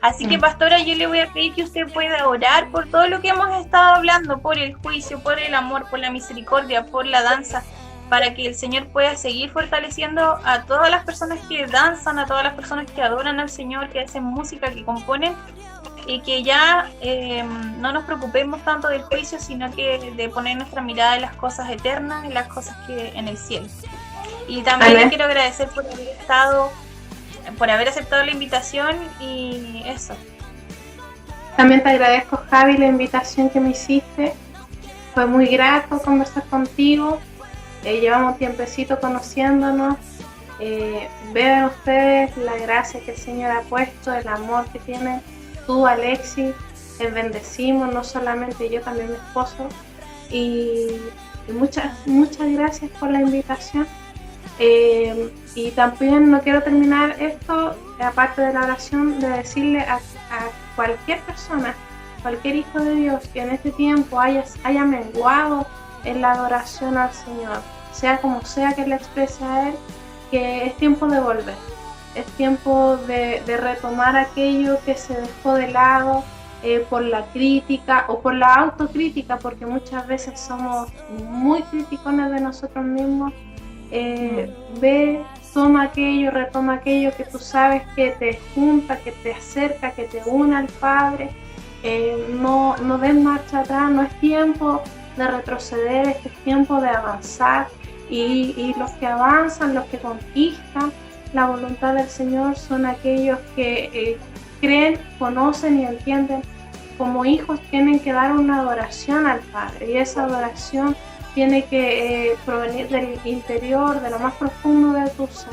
Así que, pastora, yo le voy a pedir que usted pueda orar por todo lo que hemos estado hablando, por el juicio, por el amor, por la misericordia, por la danza, para que el Señor pueda seguir fortaleciendo a todas las personas que danzan, a todas las personas que adoran al Señor, que hacen música, que componen, y que ya no nos preocupemos tanto del juicio, sino que de poner nuestra mirada en las cosas eternas, en las cosas que en el cielo. Y también le quiero agradecer por haber aceptado la invitación y eso. También te agradezco, Javi, la invitación que me hiciste. Fue muy grato conversar contigo. Llevamos tiempecito conociéndonos. Vean ustedes la gracia que el Señor ha puesto, el amor que tienen. Tú, Alexis, bendecimos, no solamente yo, también mi esposo. Y muchas gracias por la invitación. Y también no quiero terminar esto, aparte de la oración, de decirle a cualquier persona, cualquier hijo de Dios que en este tiempo haya menguado en la adoración al Señor, sea como sea que le exprese a Él, que es tiempo de volver, es tiempo de retomar aquello que se dejó de lado por la crítica o por la autocrítica, porque muchas veces somos muy criticones de nosotros mismos. Retoma aquello que tú sabes que te junta, que te acerca, que te une al Padre. No des marcha atrás, no es tiempo de retroceder, es tiempo de avanzar, y los que avanzan, los que conquistan la voluntad del Señor son aquellos que creen, conocen y entienden. Como hijos tienen que dar una adoración al Padre, y esa adoración tiene que provenir del interior, de lo más profundo de tu ser.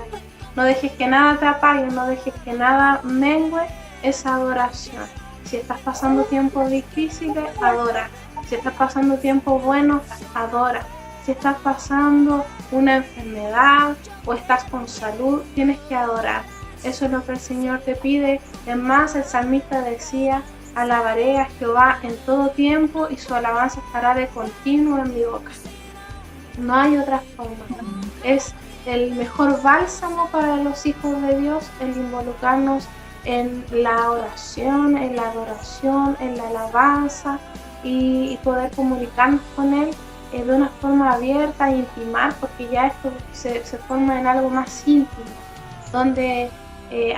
No dejes que nada te apague, no dejes que nada mengue esa adoración. Si estás pasando tiempos difíciles, adora. Si estás pasando tiempos buenos, adora. Si estás pasando una enfermedad o estás con salud, tienes que adorar. Eso es lo que el Señor te pide. Es más, el salmista decía: alabaré a Jehová en todo tiempo, y su alabanza estará de continuo en mi boca. No hay otra forma. Es el mejor bálsamo para los hijos de Dios el involucrarnos en la oración, en la adoración, en la alabanza, y poder comunicarnos con Él de una forma abierta e intimar, porque ya esto se forma en algo más íntimo, donde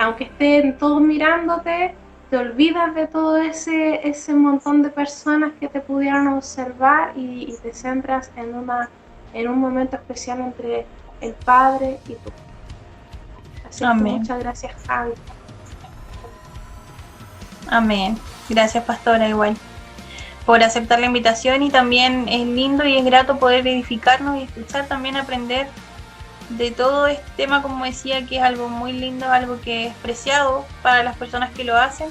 aunque estén todos mirándote, te olvidas de todo ese montón de personas que te pudieran observar y te centras en un momento especial entre el Padre y tú. Así que Amén. muchas gracias, Javi. Amén. Gracias, pastora, igual, por aceptar la invitación, y también es lindo y es grato poder edificarnos y escuchar, también aprender de todo este tema, como decía, que es algo muy lindo, algo que es preciado para las personas que lo hacen,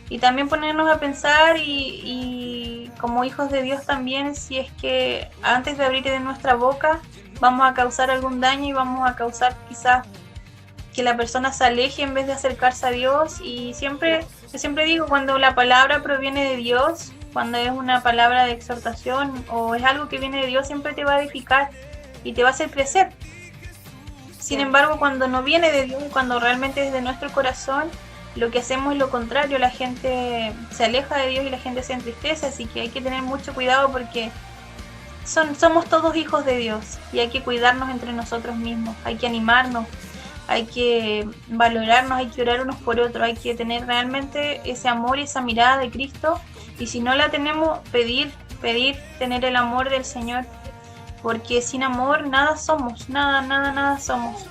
y también ponernos a pensar y como hijos de Dios también, si es que antes de abrir de nuestra boca vamos a causar algún daño y vamos a causar quizás que la persona se aleje en vez de acercarse a Dios. Y yo siempre digo, cuando la palabra proviene de Dios, cuando es una palabra de exhortación o es algo que viene de Dios, siempre te va a edificar y te va a hacer crecer. Sin embargo, cuando no viene de Dios, cuando realmente es de nuestro corazón, lo que hacemos es lo contrario, la gente se aleja de Dios y la gente se entristece, así que hay que tener mucho cuidado porque somos todos hijos de Dios y hay que cuidarnos entre nosotros mismos, hay que animarnos, hay que valorarnos, hay que orar unos por otros, hay que tener realmente ese amor y esa mirada de Cristo, y si no la tenemos, pedir tener el amor del Señor, porque sin amor nada somos, nada somos.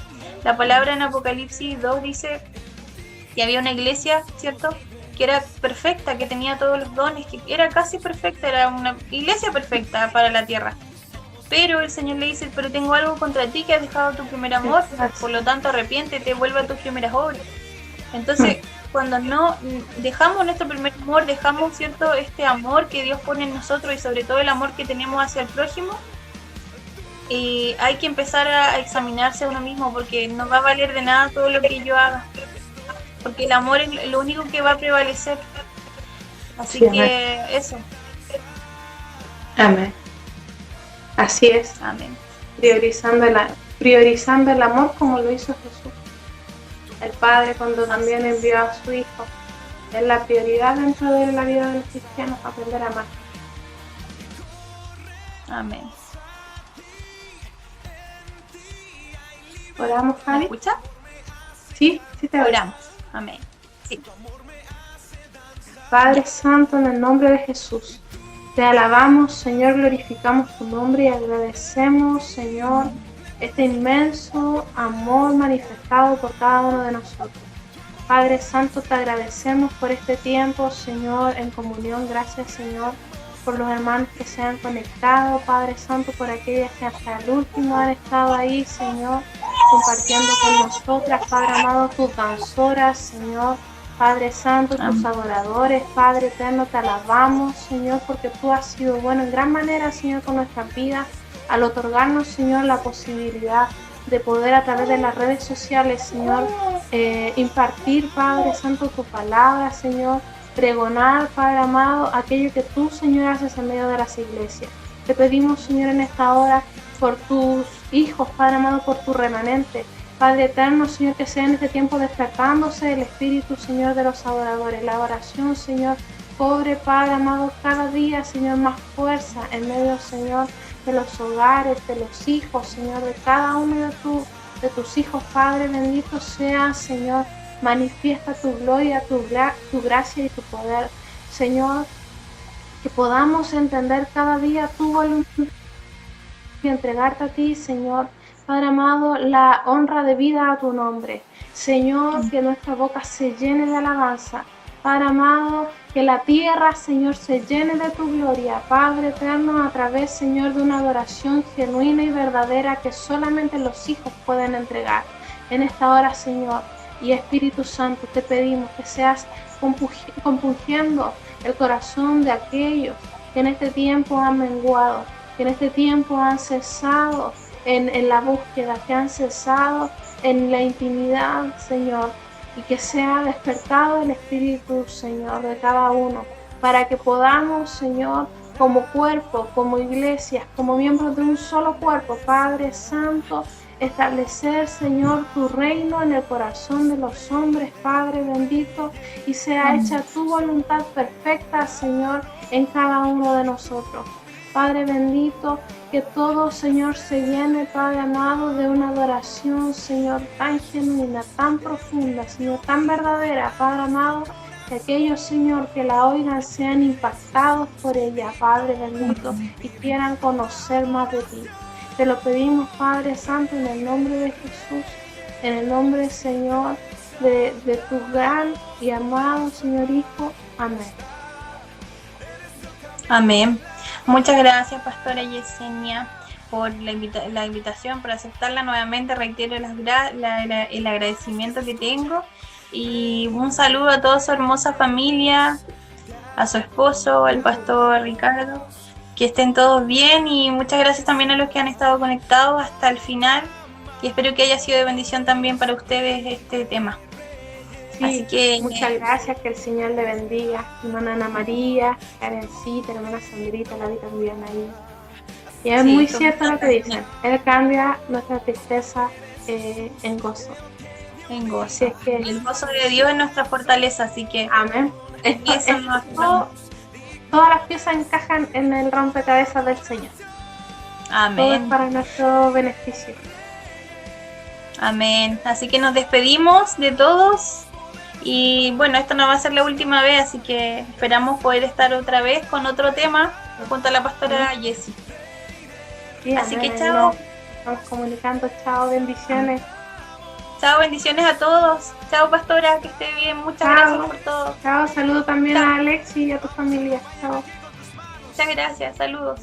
La palabra en Apocalipsis 2 dice que había una iglesia, ¿cierto?, que era perfecta, que tenía todos los dones, que era casi perfecta, era una iglesia perfecta para la tierra. Pero el Señor le dice, pero tengo algo contra ti, que has dejado tu primer amor, por lo tanto arrepiéntete, vuelve a tus primeras obras. Entonces, cuando no dejamos nuestro primer amor, dejamos, ¿cierto?, este amor que Dios pone en nosotros y sobre todo el amor que tenemos hacia el prójimo, hay que empezar a examinarse a uno mismo, porque no va a valer de nada todo lo que yo haga, porque el amor es lo único que va a prevalecer. Así sí, que amén. Eso. Amén. Así es. Amén. Priorizando el amor como lo hizo Jesús. El Padre, cuando también envió a su Hijo, es la prioridad dentro de la vida de los cristianos, aprender a amar. Amén. ¿Oramos, Javi? ¿Me escucha? Sí, te oramos. Amén. Sí. Padre Santo, en el nombre de Jesús, te alabamos, Señor, glorificamos tu nombre y agradecemos, Señor, este inmenso amor manifestado por cada uno de nosotros. Padre Santo, te agradecemos por este tiempo, Señor, en comunión. Gracias, Señor, por los hermanos que se han conectado, Padre Santo, por aquellas que hasta el último han estado ahí, Señor, compartiendo con nosotras, Padre amado, tus danzoras, Señor, Padre Santo, tus adoradores, Padre eterno, te alabamos, Señor, porque tú has sido bueno en gran manera, Señor, con nuestras vidas, al otorgarnos, Señor, la posibilidad de poder a través de las redes sociales, Señor, impartir, Padre Santo, tu palabra, Señor, pregonar, Padre amado, aquello que tú, Señor, haces en medio de las iglesias. Te pedimos, Señor, en esta hora, por tus hijos, Padre amado, por tu remanente, Padre eterno, Señor, que sea en este tiempo despertándose el Espíritu, Señor, de los adoradores. La oración, Señor, cobre, Padre amado, cada día, Señor, más fuerza en medio, Señor, de los hogares, de los hijos, Señor, de cada uno de tus hijos, Padre bendito sea, Señor, manifiesta tu gloria, tu gracia y tu poder, Señor, que podamos entender cada día tu voluntad y entregarte a ti, Señor, Padre amado, la honra de vida a tu nombre. Señor, que nuestra boca se llene de alabanza. Padre amado, que la tierra, Señor, se llene de tu gloria. Padre eterno, a través, Señor, de una adoración genuina y verdadera que solamente los hijos pueden entregar. En esta hora, Señor, y Espíritu Santo, te pedimos que seas compungiendo el corazón de aquellos que en este tiempo han menguado, que en este tiempo han cesado en la búsqueda, que han cesado en la intimidad, Señor, y que sea despertado el Espíritu, Señor, de cada uno, para que podamos, Señor, como cuerpo, como iglesias, como miembros de un solo cuerpo, Padre Santo, establecer, Señor, tu reino en el corazón de los hombres, Padre bendito, y sea hecha tu voluntad perfecta, Señor, en cada uno de nosotros. Padre bendito, que todo, Señor, se llene, Padre amado, de una adoración, Señor, tan genuina, tan profunda, Señor, tan verdadera, Padre amado, que aquellos, Señor, que la oigan sean impactados por ella, Padre bendito, y quieran conocer más de ti. Te lo pedimos, Padre Santo, en el nombre de Jesús, en el nombre, Señor, de tu gran y amado, Señor Hijo. Amén. Amén. Muchas gracias, Pastora Yesenia, por la invitación, por aceptarla nuevamente. Reitero el agradecimiento que tengo. Y un saludo a toda su hermosa familia, a su esposo, al pastor Ricardo. Que estén todos bien, y muchas gracias también a los que han estado conectados hasta el final. Y espero que haya sido de bendición también para ustedes este tema. Sí, así que muchas gracias, que el Señor le bendiga. Hermana Ana María, Karencita, hermana Sandrita, la vi también ahí. Y es muy cierto lo que dicen. Él cambia nuestra tristeza en gozo. En gozo. Es que el gozo de Dios es nuestra fortaleza, así que amén. Todas las piezas encajan en el rompecabezas del Señor. Amén. Todo es para nuestro beneficio. Amén. Así que nos despedimos de todos. Y bueno, esto no va a ser la última vez, así que esperamos poder estar otra vez con otro tema junto a la pastora Jessie. Sí, así que chao. Estamos comunicando. Chao, bendiciones. Chao, bendiciones a todos. Chao, pastora, que esté bien. Muchas gracias por todo. Chao, saludo también a Alex y a tu familia. Chao. Muchas gracias, saludos.